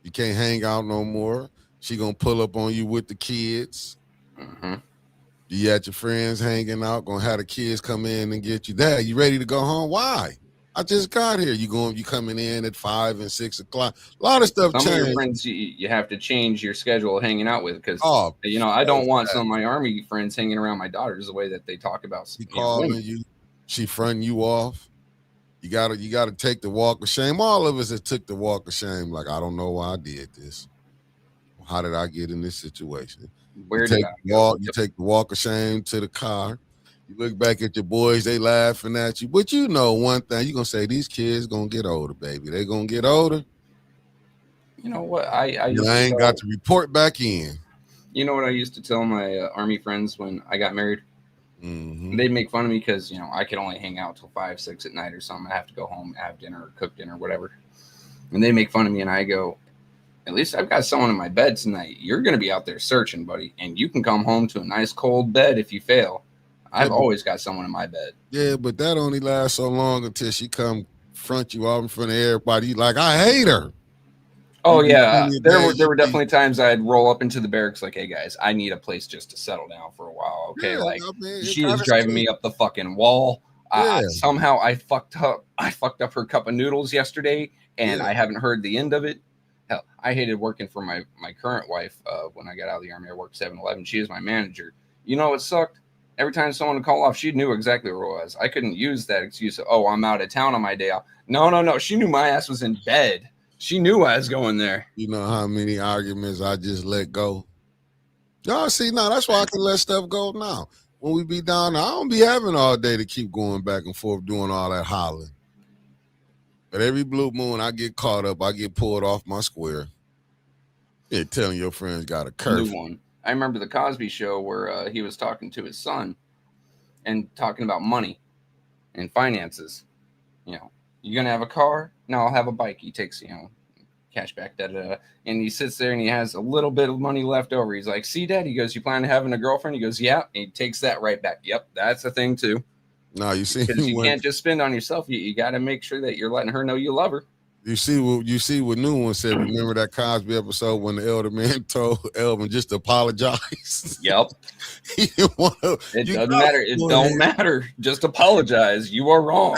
You can't hang out no more. She gonna pull up on you with the kids. Mm-hmm. You at your friends hanging out, gonna have the kids come in and get you. Dad, you ready to go home? Why? I just got here. You coming in at 5 and 6 o'clock. A lot of stuff Some changed. of your friends you have to change your schedule of hanging out with because I don't want some of my army friends hanging around my daughters the way that they talk about. She calling you, she fronting you off. You gotta take the walk of shame. All of us have took the walk of shame. Like, I don't know why I did this. How did I get in this situation? You take the walk of shame to the car. You look back at your boys, they laughing at you. But you know one thing, you're gonna say these kids gonna get older, baby. They gonna get older. You know what? I ain't got to report back in. You know what I used to tell my army friends when I got married? Mm-hmm. They'd make fun of me because I could only hang out till 5, 6 at night or something. I have to go home, have dinner, or cook dinner, whatever. And they make fun of me, and I go, "At least I've got someone in my bed tonight. You're going to be out there searching, buddy, and you can come home to a nice cold bed if you fail. I've always got someone in my bed." Yeah, but that only lasts so long until she come front you out in front of everybody. Like, I hate her. Oh yeah, there were definitely times I'd roll up into the barracks like, "Hey guys, I need a place just to settle down for a while." Okay, yeah, she is driving me up the fucking wall. Somehow I fucked up her cup of noodles yesterday, and I haven't heard the end of it. Hell, I hated working for my current wife when I got out of the army. I worked 7-Eleven. She is my manager. You know what sucked? Every time someone would call off, she knew exactly where it was. I couldn't use that excuse of, "Oh, I'm out of town on my day off." No. She knew my ass was in bed. She knew I was going there. You know how many arguments I just let go? Y'all see now, that's why I can let stuff go now. When we be down there, I don't be having all day to keep going back and forth doing all that hollering. But every blue moon, I get caught up. I get pulled off my square. You're telling your friends got a curfew. New one. I remember the Cosby Show where he was talking to his son and talking about money and finances. You gonna have a car? No, I'll have a bike. He takes, cashback, da da da. And he sits there and he has a little bit of money left over. He's like, see, Dad? He goes, you plan on having a girlfriend? He goes, yeah. And he takes that right back. Yep, that's a thing too. No, you see, Because you can't just spend on yourself. You got to make sure that you're letting her know you love her. You see what New One said. Remember that Cosby episode when the elder man told Elvin just to apologize? Yep. He didn't want to. It doesn't matter. It don't matter. Just apologize. You are wrong.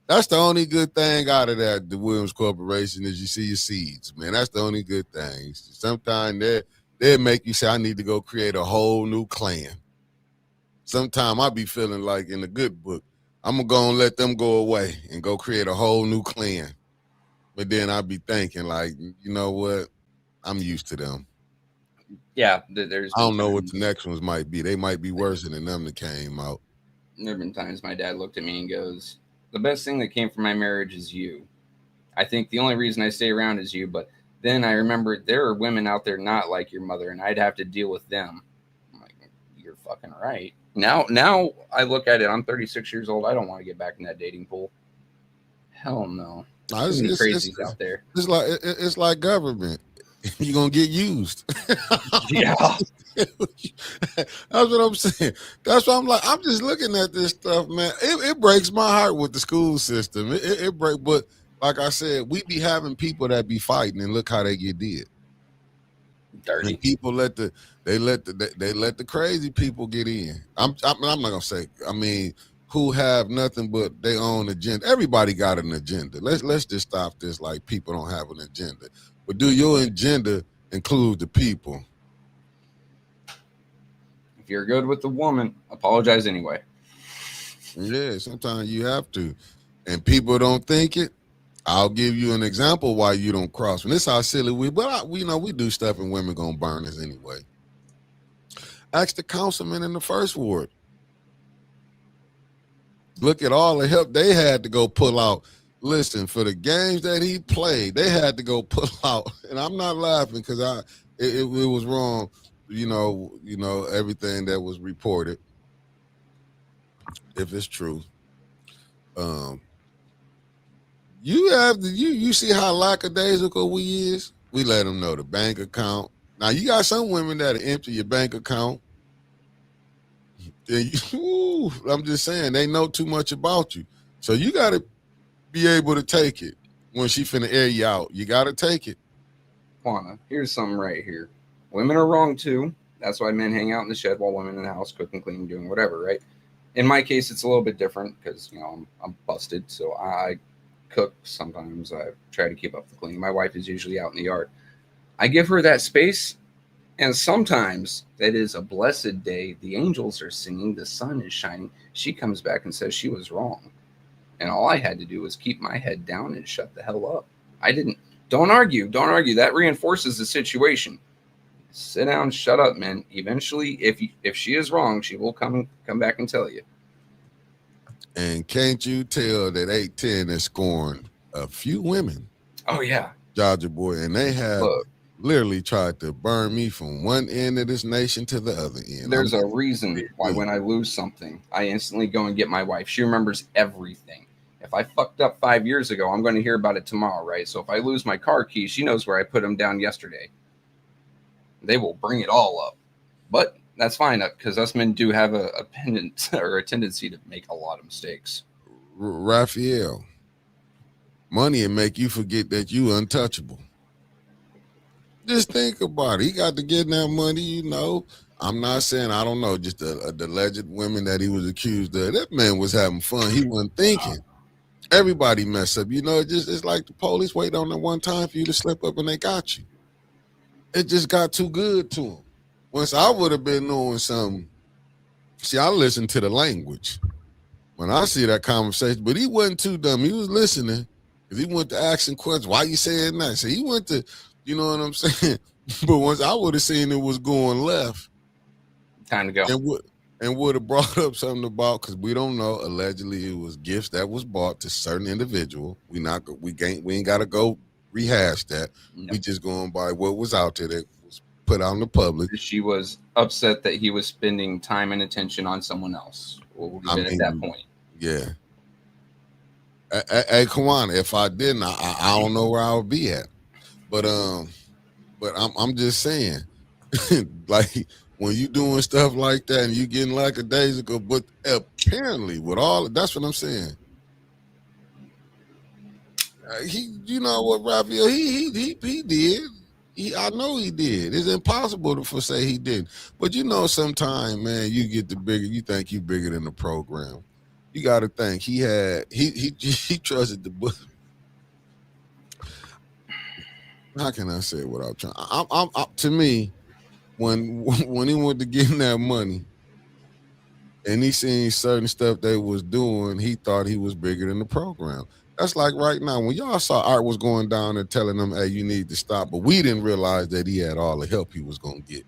That's the only good thing out of that, the Williams Corporation, is you see your seeds, man. That's the only good thing. Sometimes they'll make you say, I need to go create a whole new clan. Sometimes I be feeling like in the good book, I'm going to go and let them go away and go create a whole new clan. But then I be thinking, like, you know what? I'm used to them. Yeah, there's. I don't know what the next ones might be. They might be worse than them that came out. There have been times my dad looked at me and goes, the best thing that came from my marriage is you. I think the only reason I stay around is you. But then I remembered there are women out there not like your mother, and I'd have to deal with them. I'm like, you're fucking right. Now I look at it. I'm 36 years old. I don't want to get back in that dating pool. Hell no. There's crazies out there. It's like government. You're gonna get used. Yeah. That's what I'm saying. That's why I'm like, I'm just looking at this stuff, man. It breaks my heart with the school system. It breaks, but like I said, we be having people that be fighting, and look how they get did. Dirty. And people let the crazy people get in. I'm not gonna say. I mean, who have nothing but their own agenda. Everybody got an agenda. Let's just stop this. Like, people don't have an agenda, but do your agenda include the people? If you're good with the woman, apologize anyway. Yeah, sometimes you have to, and people don't think it. I'll give you an example why you don't cross. And this how silly we, but we know we do stuff, and women gonna burn us anyway. Ask the councilman in the first ward. Look at all the help they had to go pull out. Listen, for the games that he played, they had to go pull out. And I'm not laughing because it was wrong. You know everything that was reported, if it's true. You see how lackadaisical we is. We let them know the bank account. Now you got some women that empty your bank account. I'm just saying, they know too much about you. So you got to be able to take it when she finna air you out. You got to take it. Juana, here's something right here. Women are wrong too. That's why men hang out in the shed while women in the house cooking, cleaning, doing whatever, right? In my case, it's a little bit different because, I'm busted. So I cook sometimes. I try to keep up the cleaning. My wife is usually out in the yard. I give her that space. And sometimes that is a blessed day. The angels are singing. The sun is shining. She comes back and says she was wrong. And all I had to do was keep my head down and shut the hell up. Don't argue. That reinforces the situation. Sit down, shut up, man. Eventually, if she is wrong, she will come back and tell you. And can't you tell that 810 is scoring a few women? Oh, yeah. Georgia boy. And they have literally tried to burn me from one end of this nation to the other end. There's a reason why when I lose something, I instantly go and get my wife. She remembers everything. If I fucked up 5 years ago, I'm going to hear about it tomorrow, right? So if I lose my car keys, she knows where I put them down yesterday. They will bring it all up. But that's fine, because us men do have a pendant or a tendency to make a lot of mistakes. Raphael, money will make you forget that you untouchable. Just think about it. He got to get that money, I'm not saying, I don't know, just the alleged women that he was accused of. That man was having fun. He wasn't thinking. Everybody mess up. It's like the police wait on that one time for you to slip up and they got you. It just got too good to him. Once I would have been knowing something. See, I listened to the language when I see that conversation, but he wasn't too dumb. He was listening because he went to asking questions. Why you saying that? So he went to, you know what I'm saying? But once I would have seen it was going left, time to go. And would have brought up something about, because we don't know, allegedly it was gifts that was bought to certain individual. We ain't got to go rehash that. No. We just going by what was out there that was put out in the public. She was upset that he was spending time and attention on someone else. We'll leave it at that point. Yeah. Hey, Kawana, if I didn't, I don't know where I would be at. but I'm just saying, like when you doing stuff like that and you getting lackadaisical, but apparently with all that's what I'm saying. You know what, Raphael, he did. I know he did. It's impossible to say he didn't. But you know, sometimes, man, you get the bigger. You think you bigger than the program. You got to think he trusted the book. How can I say what I'm trying? To me, when he went to getting that money, and he seen certain stuff they was doing, he thought he was bigger than the program. That's like right now when y'all saw Art was going down and telling them, "Hey, you need to stop," but we didn't realize that he had all the help he was going to get.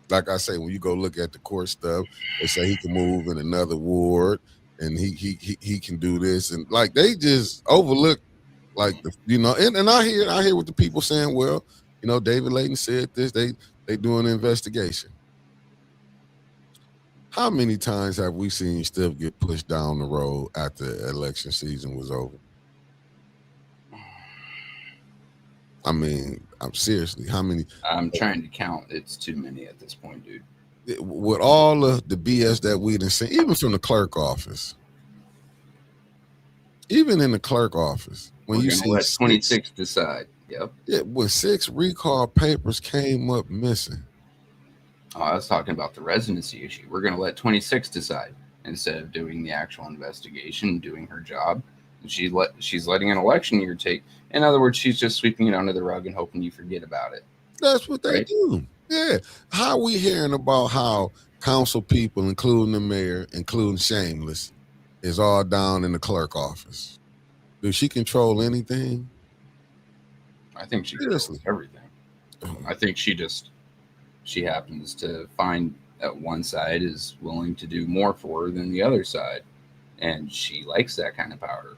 Like I say, when you go look at the court stuff, they say he can move in another ward and he can do this, and like they just overlook, like and I hear what the people saying. Well, David Layton said this. They doing an investigation. How many times have we seen stuff get pushed down the road after election season was over? I mean, I'm seriously, how many? I'm trying to count. It's too many at this point, dude. With all of the BS that we done seen, even from the clerk office, even in the clerk office, when We're you gonna see let 26 decide. Yep. Yeah, when 6 recall papers came up missing. Oh, I was talking about the residency issue. We're going to let 26 decide instead of doing the actual investigation, doing her job. She's letting an election year take. In other words, she's just sweeping it under the rug and hoping you forget about it. That's what they do. Yeah. How are we hearing about how council people, including the mayor, including Shameless, is all down in the clerk office? Does she control anything? I think she controls everything. I think she happens to find that one side is willing to do more for her than the other side. And she likes that kind of power.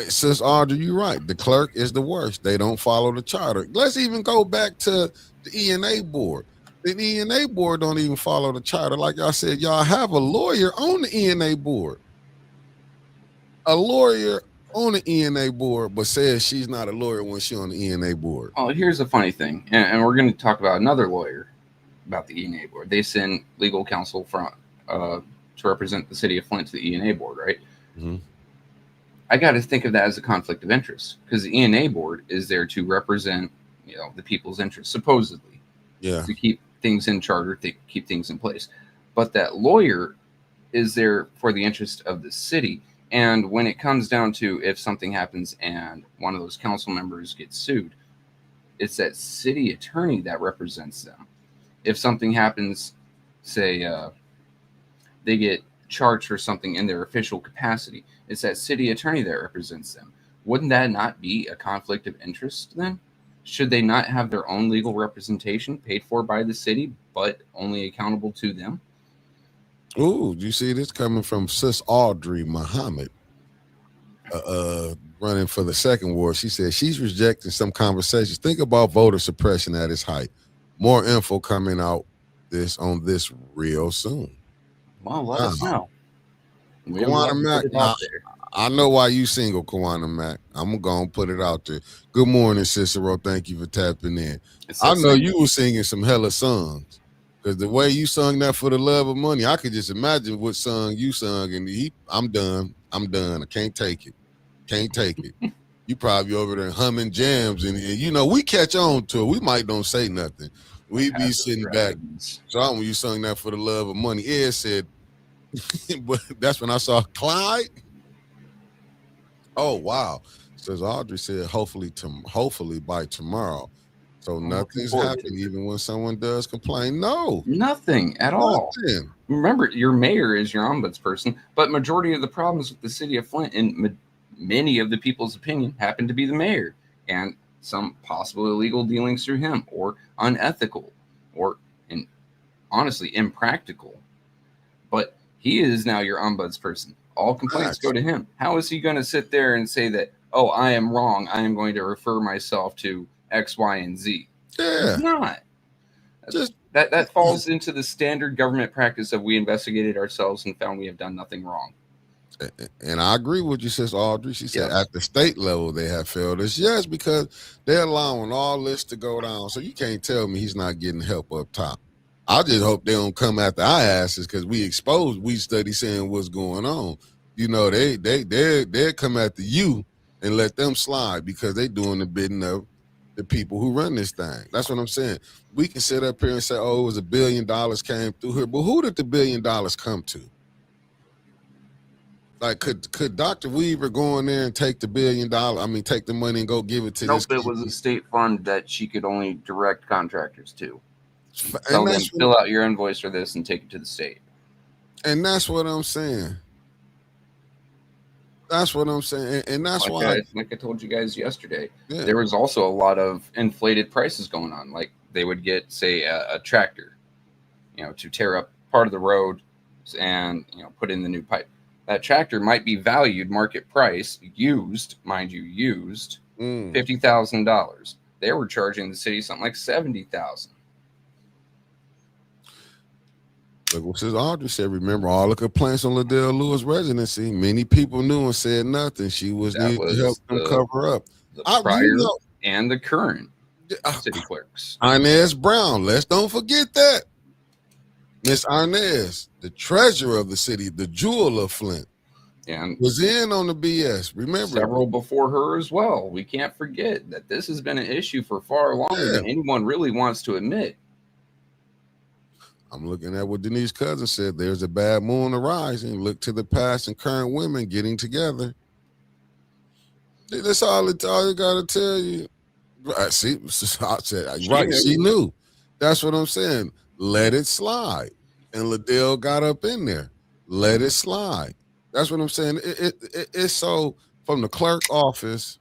Sis Audrey, you're right. The clerk is the worst. They don't follow the charter. Let's even go back to the ENA board. The ENA board don't even follow the charter. Like I said, y'all have a lawyer on the ENA board. A lawyer on the ENA board, but says she's not a lawyer when she's on the ENA board. Oh, here's the funny thing, and we're going to talk about another lawyer about the ENA board. They send legal counsel from to represent the city of Flint to the ENA board, right? Mm-hmm. I got to think of that as a conflict of interest because the ENA board is there to represent, the people's interests, supposedly, to keep things in charter, to keep things in place. But that lawyer is there for the interest of the city. And when it comes down to if something happens and one of those council members gets sued, it's that city attorney that represents them. If something happens, say they get charged for something in their official capacity, it's that city attorney that represents them. Wouldn't that not be a conflict of interest then? Should they not have their own legal representation paid for by the city, but only accountable to them? Ooh, you see this coming from Sis Audrey Muhammad, running for the second ward. She said she's rejecting some conversations. Think about voter suppression at its height. More info coming out on this real soon. Well, let us know. Kawana Mac, I know why you single, Kawana Mac. I'm going to put it out there. Good morning, Cicero. Thank you for tapping in. I know you were singing some hella songs. Because the way you sung that For the Love of Money, I could just imagine what song you sung. And I'm done. I can't take it. You probably over there humming jams. And we catch on to it. We might don't say nothing. We be sitting back. So when you sung that For the Love of Money, Ed said, but that's when I saw Clyde. Oh, wow. Says Audrey said, hopefully by tomorrow. So nothing's happening even when someone does complain. No. Nothing at all. Remember, your mayor is your ombudsperson, but majority of the problems with the city of Flint, in many of the people's opinion, happen to be the mayor and some possible illegal dealings through him or unethical or, honestly, impractical. But he is now your ombudsperson. All complaints go to him. How is he going to sit there and say that, oh, I am wrong, I am going to refer myself to X, Y, and Z? Yeah. He's not. That falls into the standard government practice of we investigated ourselves and found we have done nothing wrong. And I agree with you, Sis Audrey. She said Yes. at the state level they have failed us. Yes, because they're allowing all this to go down. So you can't tell me he's not getting help up top. I just hope they don't come after our asses because we exposed, we study saying what's going on. You know, they'll come after you and let them slide because they doing the bidding of the people who run this thing. That's what I'm saying. We can sit up here and say, oh, it was $1 billion came through here. But who did the $1 billion come to? Like, could Dr. Weaver go in there and take the $1 billion? I mean, take the money and go give it to Nope, this? it was a state fund that she could only direct contractors to. And Tell them, that's fill out your invoice for this and take it to the state. And that's what I'm saying. That's what I'm saying. And that's why. Like I told you guys yesterday, Yeah. there was also a lot of inflated prices going on. Like they would get, say, a tractor, to tear up part of the road and, put in the new pipe. That tractor might be valued market price, used, mind you, $50,000. They were charging the city something like $70,000. Look what Sis Audrey said. Remember all the complaints on Liddell Lewis residency. Many people knew and said nothing. She was needing to help them cover up. The prior and the current city clerks. Inez Brown. Let's don't forget that. Miss Inez, the treasurer of the city, the jewel of Flint, and was in on the BS. Remember, several before her as well. We can't forget that this has been an issue for far longer than anyone really wants to admit. I'm looking at what Denise Cousins said. There's a bad moon arising. Look to the past and current women getting together. That's all you got to tell you. Right, see, I said, right, she knew. That's what I'm saying. Let it slide. And Liddell got up in there. Let it slide. That's what I'm saying. It's so from the clerk office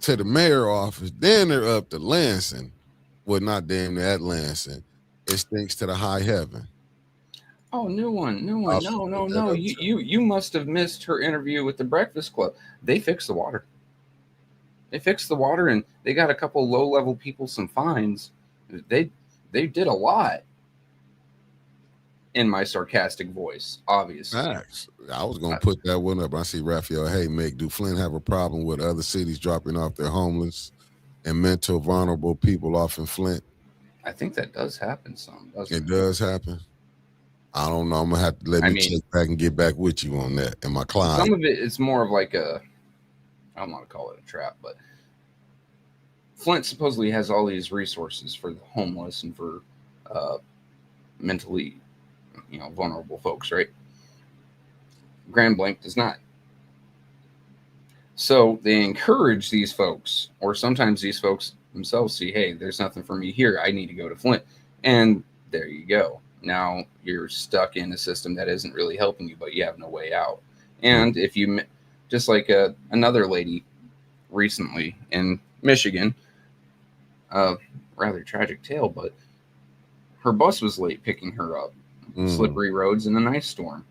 to the mayor office, then they're up to Lansing. Well, not damn near at Lansing. It stinks to the high heaven. Oh, new one. No. You must have missed her interview with the Breakfast Club. They fixed the water. And they got a couple low-level people some fines. They did a lot. In my sarcastic voice, obviously. Facts. I was going to put that one up. I see Raphael. Hey, Mick, do Flint have a problem with other cities dropping off their homeless and mental vulnerable people off in Flint? I think that does happen some. It does happen. I don't know. I'm going to have to let me check back and get back with you on that. And my client. Some of it is more of like I don't want to call it a trap, but Flint supposedly has all these resources for the homeless and for mentally vulnerable folks, right? Grand Blanc does not. So they encourage these folks, or sometimes these folks themselves see, hey, there's nothing for me here. I need to go to Flint. And there you go. Now you're stuck in a system that isn't really helping you, but you have no way out. And if you, just like another lady recently in Michigan, rather tragic tale, but her bus was late picking her up. Slippery roads in an ice storm.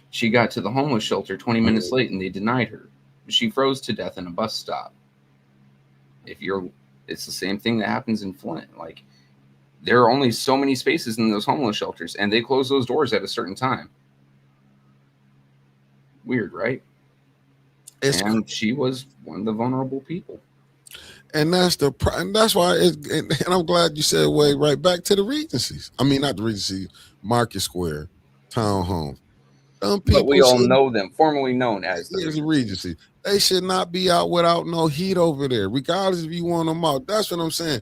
She got to the homeless shelter 20 minutes late and they denied her. She froze to death in a bus stop. It's the same thing that happens in Flint. Like, there are only so many spaces in those homeless shelters and they close those doors at a certain time. Weird, right? And she was one of the vulnerable people. And that's why and I'm glad you said right back to the Regencies. I mean, not the Regency, Market Square, Townhome. But we all know them, formerly known as the Regency. They should not be out without no heat over there, regardless if you want them out. That's what I'm saying.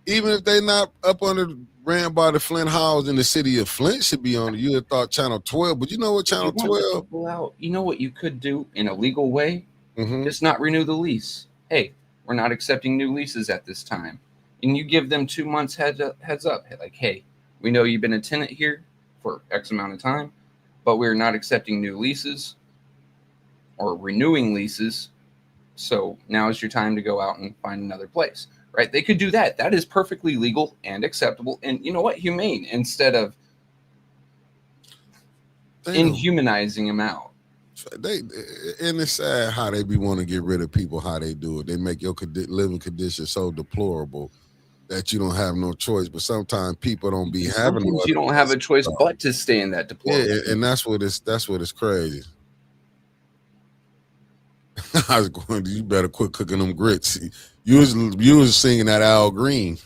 Even if they're not up under ran by the Flint House in the city of Flint should be on. You would thought Channel 12, but you know what Channel 12? You know what you could do in a legal way? Just not renew the lease. Hey, we're not accepting new leases at this time. And you give them 2 months heads up. Like, hey, we know you've been a tenant here for X amount of time, but we're not accepting new leases or renewing leases. So now is your time to go out and find another place, right? They could do that. That is perfectly legal and acceptable. And you know what? Humane, instead of inhumanizing them out. And it's sad how they be wanting to get rid of people, how they do it. They make your living conditions so deplorable that you don't have no choice. But sometimes people don't be having. You don't have a choice but to stay in that deplorable. Yeah, and that's what it's crazy. I was going to, you better quit cooking them grits. You was singing that Al Green.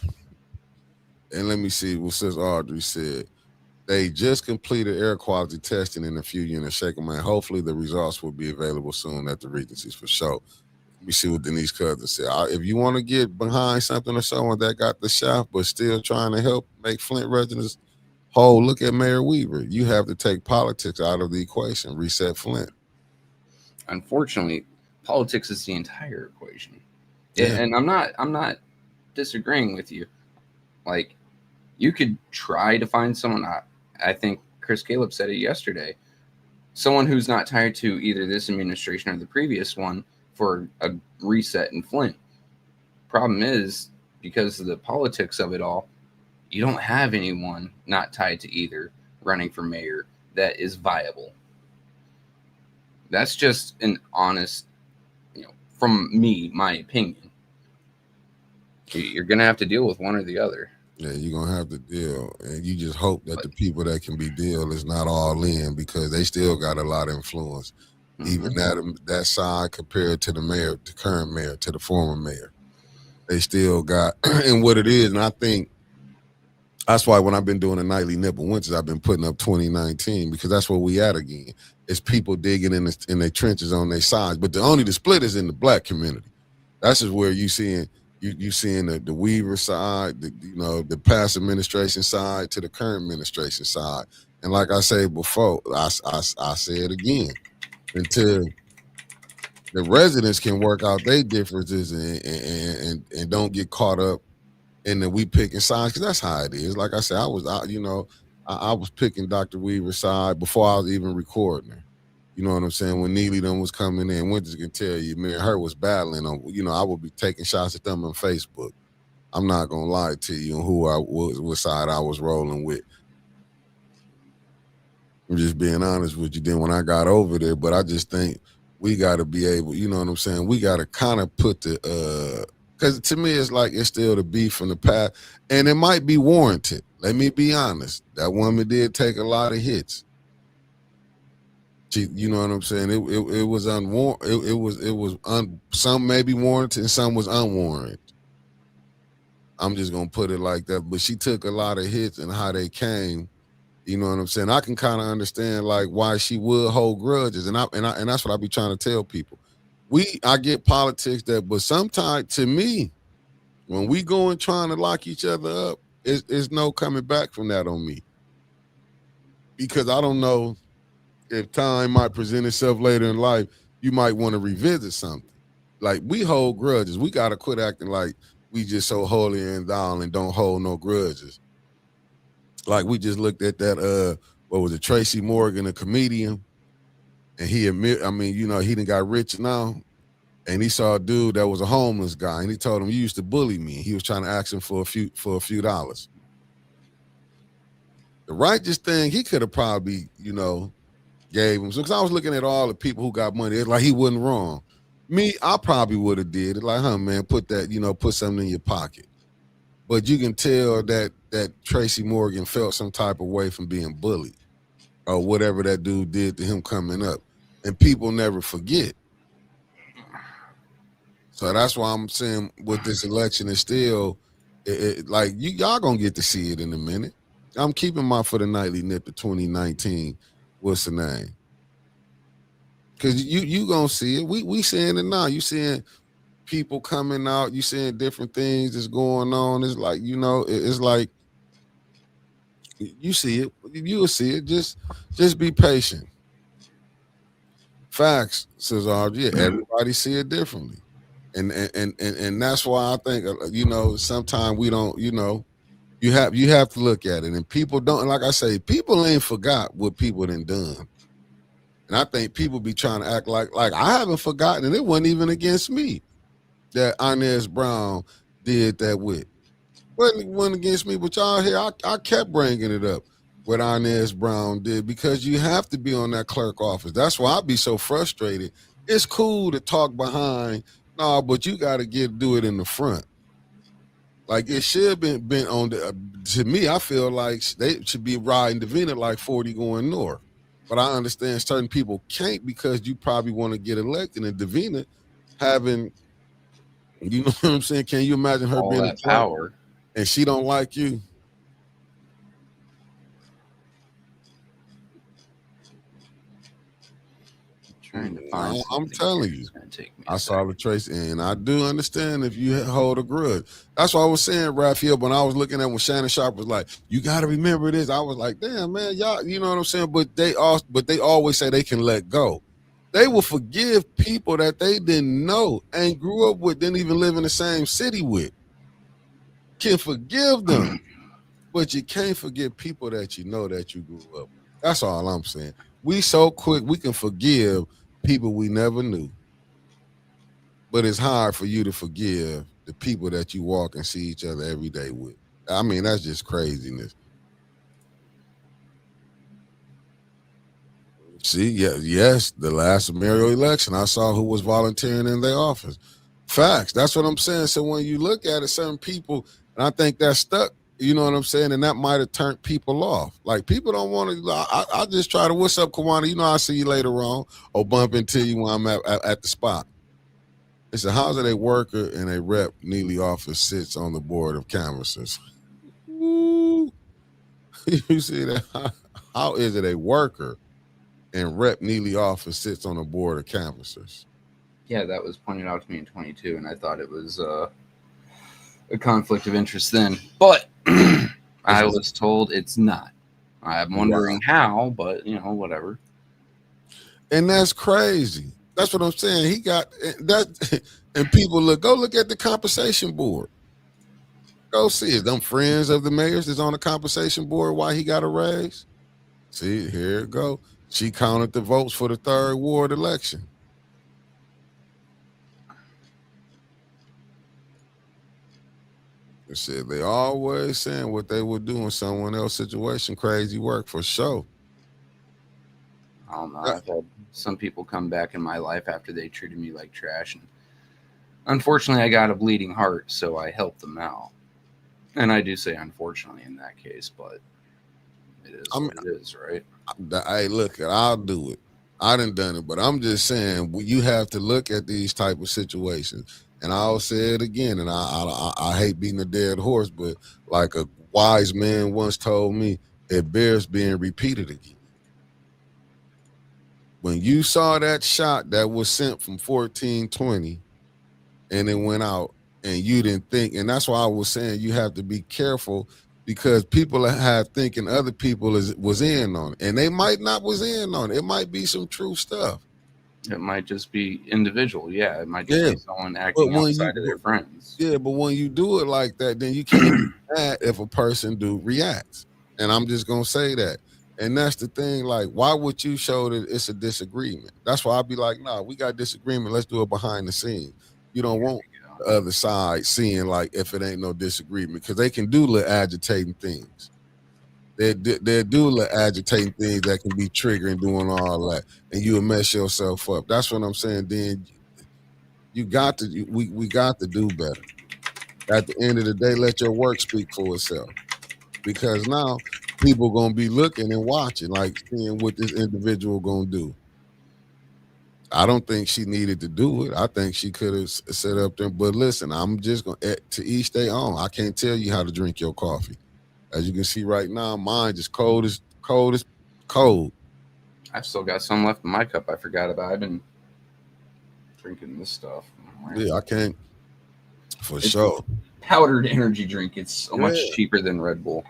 And let me see what Sis Audrey said. They just completed air quality testing in a few units. Shake 'em, man. Hopefully the results will be available soon at the Regencies for sure. Let me see what Denise Cousins said. If you want to get behind something or someone that got the shaft but still trying to help make Flint residents whole, look at Mayor Weaver. You have to take politics out of the equation. Reset Flint. Unfortunately, politics is the entire equation. Yeah. And I'm not disagreeing with you. Like, you could try to find someone. I think Chris Caleb said it yesterday. Someone who's not tied to either this administration or the previous one for a reset in Flint. Problem is, because of the politics of it all, you don't have anyone not tied to either running for mayor that is viable. That's just an honest, from me, my opinion. You're going to have to deal with one or the other. Yeah, you're going to have to deal. And you just hope that the people that can be deal is not all in, because they still got a lot of influence. Mm-hmm. Even that side compared to the mayor, the current mayor, to the former mayor. They still got, and what it is, and I think that's why when I've been doing the nightly nipple winters, I've been putting up 2019, because that's where we at again. It's people digging in their trenches on their sides. But the split is in the black community. That's just where you seeing the Weaver side, the past administration side to the current administration side. And like I said before, I say it again, until the residents can work out their differences and don't get caught up in the we picking sides, because that's how it is. Like I said, I was picking Dr. Weaver's side before I was even recording her. You know what I'm saying? When Neely them was coming in, Winters can tell you, me and her was battling on, I would be taking shots at them on Facebook. I'm not gonna lie to you on who I was, what side I was rolling with. I'm just being honest with you. Then when I got over there, but I just think we gotta be able, you know what I'm saying? We gotta kind of put the because to me it's like it's still the beef from the past, and it might be warranted. Let me be honest. That woman did take a lot of hits. You know what I'm saying? It was unwarranted. It was some maybe warranted and some was unwarranted. I'm just gonna put it like that. But she took a lot of hits and how they came. You know what I'm saying? I can kind of understand like why she would hold grudges, and that's what I be trying to tell people. I get politics but sometimes to me, when we go and trying to lock each other up, it's no coming back from that on me, because I don't know. If time might present itself later in life, you might want to revisit something. Like, we hold grudges. We got to quit acting like we just so holy and thou and don't hold no grudges. Like, we just looked at that, what was it, Tracy Morgan, a comedian, and he done got rich now, and he saw a dude that was a homeless guy, and he told him, "You used to bully me." He was trying to ask him for a few dollars. The righteous thing, he could have probably, gave him. So, because I was looking at all the people who got money, it's like he wasn't wrong. Me, I probably would have did it. Like, man, put that, put something in your pocket. But you can tell that Tracy Morgan felt some type of way from being bullied or whatever that dude did to him coming up. And people never forget. So that's why I'm saying with this election, it's still, like, y'all going to get to see it in a minute. I'm keeping my for the nightly nip to 2019. What's the name? Because you gonna see it. We seeing it now. You seeing people coming out. You seeing different things that's going on. It's like, it's like you see it. You'll see it. Just be patient. Facts, says RG. Everybody see it differently, and that's why I think sometimes we don't. You have to look at it, and people don't. Like I say, people ain't forgot what people done done, and I think people be trying to act like I haven't forgotten, and it wasn't even against me that Inez Brown did that with. Wasn't against me, but y'all here, I kept bringing it up what Inez Brown did, because you have to be on that clerk office. That's why I be so frustrated. It's cool to talk behind, but you got to do it in the front. Like, it should have been on to me, I feel like they should be riding Davina like 40 going north. But I understand certain people can't, because you probably want to get elected. And Davina, having, you know what I'm saying? Can you imagine her All being a that Trump power. and she don't like you? Trying to find I'm something telling here. you. It's gonna take me I a saw second. the trace, and I do understand if you hold a grudge. That's what I was saying, Raphael. When I was looking at when Shannon Sharp was like, "You got to remember this," I was like, "Damn, man, y'all," you know what I'm saying? But they always say they can let go. They will forgive people that they didn't know and grew up with, didn't even live in the same city with. Can forgive them, but you can't forgive people that you know that you grew up with. That's all I'm saying. We so quick we can forgive people we never knew. But it's hard for you to forgive the people that you walk and see each other every day with. I mean, that's just craziness. See, yeah, yes, the last mayoral election, I saw who was volunteering in their office. Facts. That's what I'm saying. So when you look at it, certain people, and I think that's stuck, you know what I'm saying? And that might have turned people off. Like people don't want to, I just try to, what's up, Kawana? You know, I'll see you later on or bump into you when I'm at the spot. It's a house of a worker and a rep Neely office sits on the board of canvassers. Ooh. You see that? How is it a worker and rep Neely office sits on the board of canvassers? Yeah, that was pointed out to me in 22, and I thought it was a conflict of interest then. But I was told it's not. I'm wondering how, but whatever. And that's crazy. That's what I'm saying. He got that, and people go look at the compensation board. Go see it. Them friends of the mayors is on the compensation board. Why he got a raise? See, here it go. She counted the votes for the third ward election. They said they always saying what they would do in someone else's situation. Crazy work for sure. I don't know. I've had some people come back in my life after they treated me like trash, and unfortunately, I got a bleeding heart, so I helped them out. And I do say unfortunately in that case, but it is what it is, right? Hey, look, I'll do it. I done it, but I'm just saying you have to look at these type of situations. And I'll say it again, and I hate beating a dead horse, but like a wise man once told me, it bears being repeated again. When you saw that shot that was sent from 1420 and it went out and you didn't think, and that's why I was saying you have to be careful because people have thinking other people was in on it, and they might not was in on it. It might be some true stuff. It might just be individual. Yeah, it might just be someone acting outside of their friends. Yeah, but when you do it like that, then you can't be mad if a person reacts. And I'm just gonna say that. And that's the thing, like, why would you show that it's a disagreement? That's why I'd be like, nah, we got disagreement. Let's do it behind the scenes. You don't want the other side seeing like if it ain't no disagreement, because they can do little agitating things. They do little agitating things that can be triggering, doing all that, and you'll mess yourself up. That's what I'm saying. Then you got to we got to do better. At the end of the day, let your work speak for itself. Because now people gonna be looking and watching, like seeing what this individual gonna do. I don't think she needed to do it. I think she could have set up there. But listen, I'm just gonna to each their own. I can't tell you how to drink your coffee. As you can see right now, mine just cold as cold. I've still got some left in my cup. I forgot about. I've been drinking this stuff. Yeah, I can't for sure. Powdered energy drink. It's so much cheaper than Red Bull.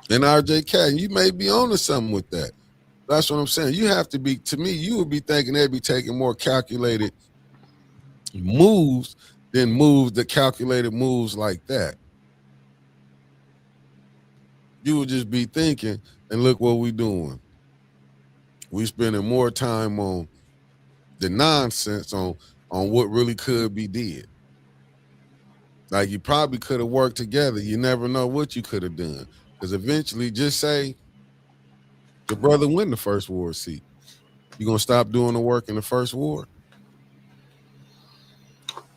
And RJ Cat, you may be onto something with that. That's what I'm saying. You have to be, to me, you would be thinking they'd be taking more calculated moves than the calculated moves like that. You would just be thinking, and look what we doing. We spending more time on the nonsense on what really could be did. Like you probably could have worked together. You never know what you could have done. Because eventually, just say your brother win the first ward seat. You gonna stop doing the work in the first ward?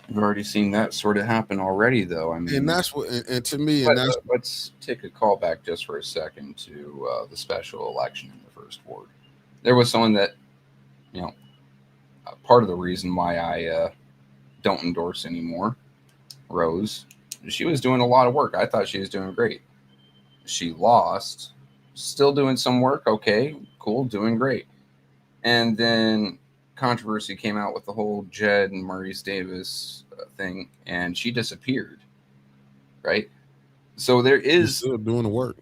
We've already seen that sort of happen already, though. I mean, and that's what, and to me, and that's. Let's take a call back just for a second to the special election in the first ward. There was someone that, part of the reason why I don't endorse anymore, Rose, she was doing a lot of work. I thought she was doing great. She lost, still doing some work. Okay, cool, doing great. And then controversy came out with the whole Jed and Maurice Davis thing, and she disappeared. Right? So there She's is. still doing the work.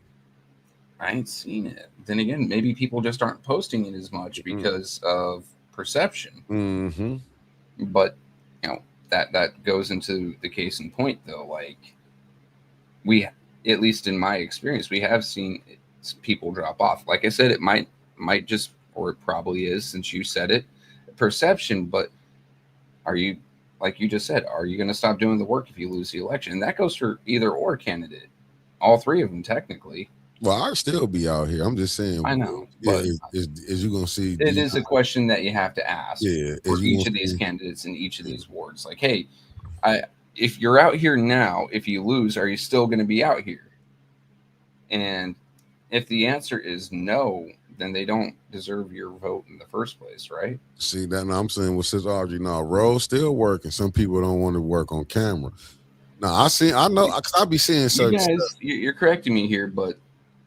I ain't seen it. Then again, maybe people just aren't posting it as much because of perception. Mm-hmm. But that goes into the case in point, though. Like, we, at least in my experience, we have seen people drop off. Like I said, it might just, or it probably is, since you said it, perception. But are you, like you just said, are you going to stop doing the work if you lose the election? And that goes for either or candidate, all three of them technically. Well, I'll still be out here. I'm just saying. I know, Yeah, but is you gonna see? it is a question that you have to ask for each of these candidates in each of these wards. Like, hey, if you're out here now, if you lose, are you still going to be out here? And if the answer is no, then they don't deserve your vote in the first place, right? See that? Now I'm saying with Sis Audrey, now Rose still working. Some people don't want to work on camera. Now I know, because I be seeing certain You guys, stuff. you're correcting me here, but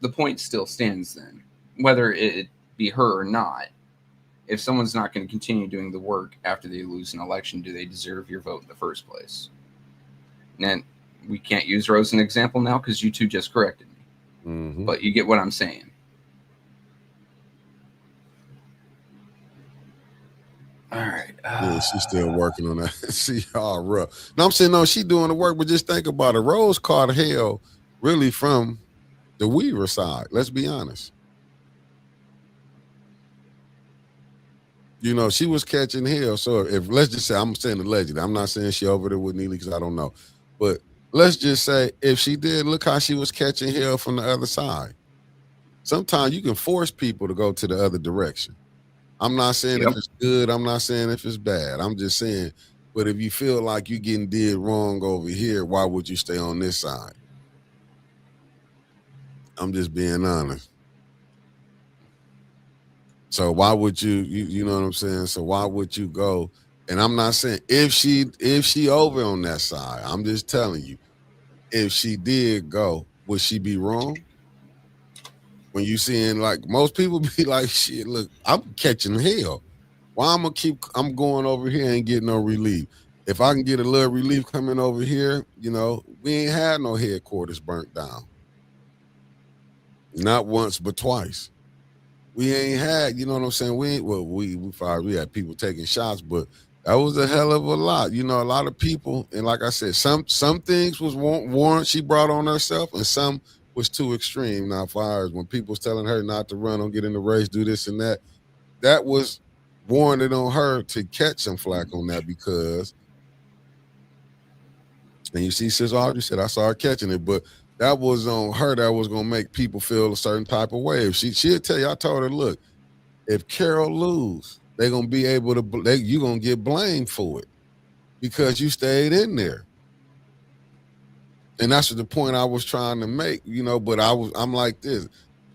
the point still stands then, whether it be her or not. If someone's not going to continue doing the work after they lose an election, do they deserve your vote in the first place? And we can't use Rose as an example now because you two just corrected me. Mm-hmm. But you get what I'm saying. All right. Yeah, she's still working on that. See, all rough. No, I'm saying no, she doing the work, but just think about it. Rose caught hell really from the Weaver side. Let's be honest. She was catching hell. So if, let's just say, I'm saying allegedly, I'm not saying she over there with Neely because I don't know, but let's just say if she did, look how she was catching hell from the other side. Sometimes you can force people to go to the other direction. I'm not saying if it's good. I'm not saying if it's bad. I'm just saying, but if you feel like you're getting did wrong over here, why would you stay on this side? I'm just being honest. So why would you know what I'm saying? So why would you go? And I'm not saying if she over on that side, I'm just telling you, if she did go, would she be wrong? When you seeing, like, most people be like, shit, look, I'm catching hell. Why I'm going over here and getting no relief? If I can get a little relief coming over here, we ain't had no headquarters burnt down. Not once, but twice. We ain't had, you know what I'm saying? We had people taking shots, but that was a hell of a lot. A lot of people, and like I said, some things was warrant she brought on herself, and some was too extreme. Now, far as when people was telling her not to run, don't get in the race, do this and that, that was warranted on her to catch some flack on that because, and you see, Sis Audrey said, I saw her catching it, but that was on her. That was going to make people feel a certain type of way. If she'll tell you, I told her, look, if Carol lose, they're going to be able to, you're going to get blamed for it because you stayed in there. And that's the point I was trying to make, but I'm like this.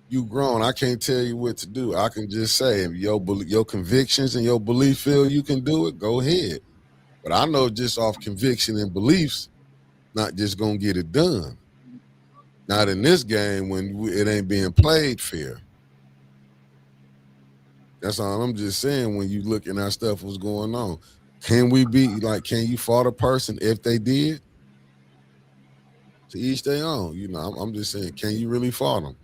You grown. I can't tell you what to do. I can just say, if your convictions and your belief feel you can do it, go ahead. But I know just off conviction and beliefs, not just going to get it done. Not in this game when it ain't being played fair. That's all I'm just saying. When you looking at stuff what's going on, can you fault a person if they did? To each their own. I'm just saying, can you really fault them?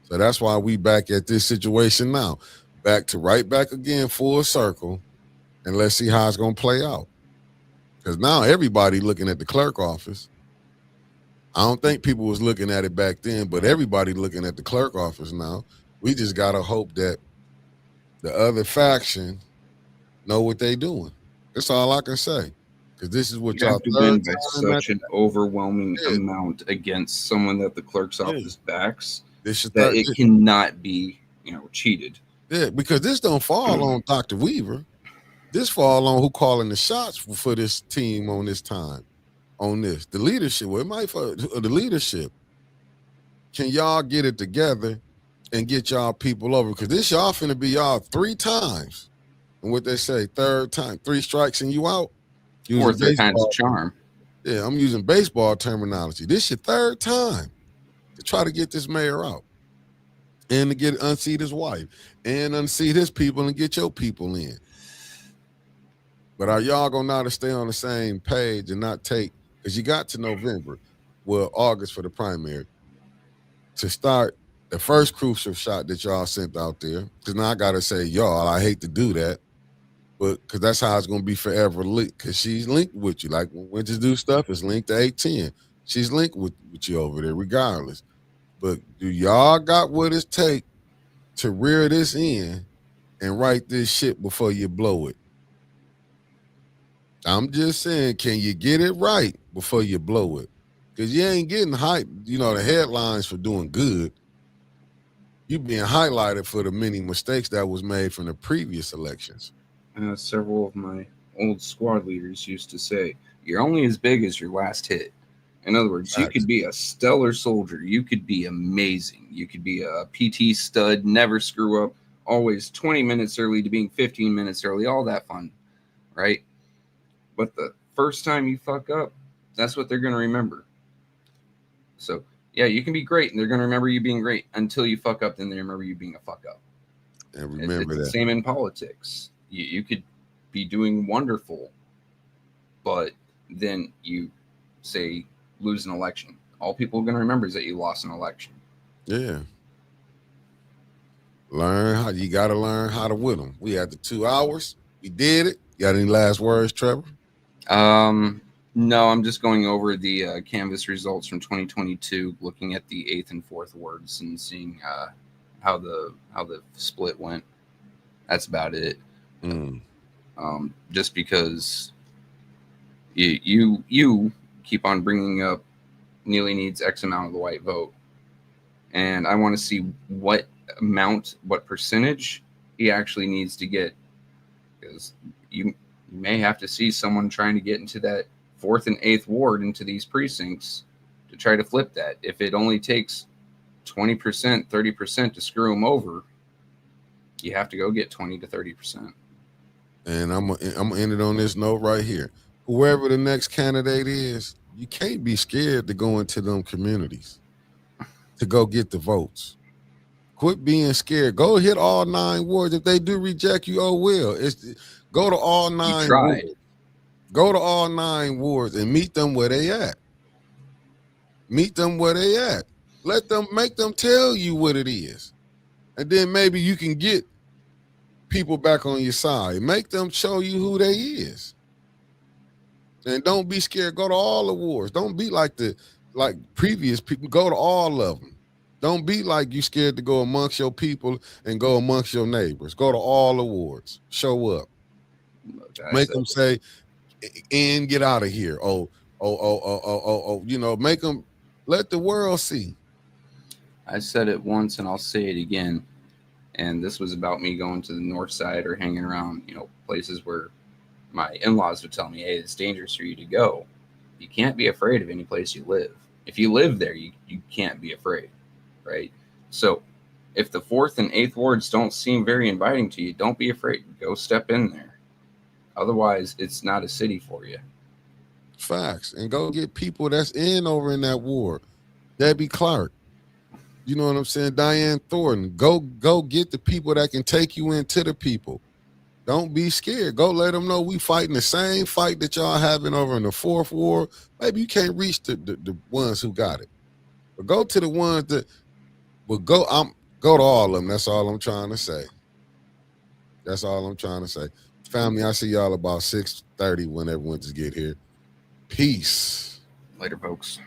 So that's why we back at this situation now. Right back again, full circle, and let's see how it's going to play out. Because now everybody looking at the clerk office. I don't think people was looking at it back then, but everybody looking at the clerk office now. We just got to hope that the other faction know what they doing. That's all I can say. Because this is what you y'all have to win by such an overwhelming amount against someone that the clerk's office backs that it cannot be, cheated. Yeah, because this don't fall on Dr. Weaver. This fall on who calling the shots for this team on this time. On this, the leadership. Well, it might for the leadership. Can y'all get it together and get y'all people over? Because this y'all finna be y'all 3 times. And what they say, third time, 3 strikes and you out. Using Fourth time's a baseball, charm. yeah, I'm using baseball terminology. This your third time to try to get this mayor out and to get unseat his wife and unseat his people and get your people in. But are y'all gonna know how to stay on the same page and not take, because you got to November, well, August for the primary, to start the first crucial shot that y'all sent out there. Because now I gotta say, y'all, I hate to do that, but because that's how it's gonna be forever linked. Because she's linked with you. Like when witches do stuff, it's linked to 810. She's linked with you over there, regardless. But do y'all got what it take to rear this in and write this shit before you blow it? I'm just saying, can you get it right before you blow it? Because you ain't getting hype, the headlines for doing good. You being highlighted for the many mistakes that was made from the previous elections. Several of my old squad leaders used to say, "You're only as big as your last hit." In other words, you could be a stellar soldier. You could be amazing. You could be a PT stud, never screw up, always 20 minutes early to being 15 minutes early, all that fun, right? But the first time you fuck up, that's what they're going to remember. So, yeah, you can be great, and they're going to remember you being great until you fuck up, then they remember you being a fuck up. And remember it's the same in politics. You could be doing wonderful, but then you say lose an election. All people are going to remember is that you lost an election. Yeah. You got to learn how to win them. We had the 2 hours. We did it. Got any last words, Trevor? No, I'm just going over the Canvas results from 2022, looking at the 8th and 4th wards and seeing how the split went. That's about it. Just because you keep on bringing up Neely needs X amount of the white vote, and I want to see what percentage he actually needs to get, because you may have to see someone trying to get into that 4th and 8th ward into these precincts to try to flip that. If it only takes 20%, 30% to screw them over, you have to go get 20 to 30%. And I'm gonna end it on this note right here. Whoever the next candidate is, you can't be scared to go into them communities to go get the votes. Quit being scared. Go hit all 9 wards. If they do reject you, oh well. Go to all 9 wards. Go to all 9 wards and meet them where they at. Meet them where they at. Make them tell you what it is. And then maybe you can get people back on your side. Make them show you who they is. And don't be scared. Go to all the wars. Don't be like previous people. Go to all of them. Don't be like you scared to go amongst your people and go amongst your neighbors. Go to all the wards. Show up. Make them say, and get out of here. Make them, let the world see. I said it once and I'll say it again. And this was about me going to the north side or hanging around, places where my in-laws would tell me, hey, it's dangerous for you to go. You can't be afraid of any place you live. If you live there, you can't be afraid, right? So if the 4th and 8th wards don't seem very inviting to you, don't be afraid. Go step in there. Otherwise, it's not a city for you. Facts. And go get people that's over in that ward. Debbie Clark. You know what I'm saying? Diane Thornton. Go get the people that can take you into the people. Don't be scared. Go let them know we fighting the same fight that y'all having over in the 4th ward. Maybe you can't reach the ones who got it. But go to the ones that go to all of them. That's all I'm trying to say. That's all I'm trying to say. Family, I see y'all about 6:30 when everyone just get here. Peace. Later, folks.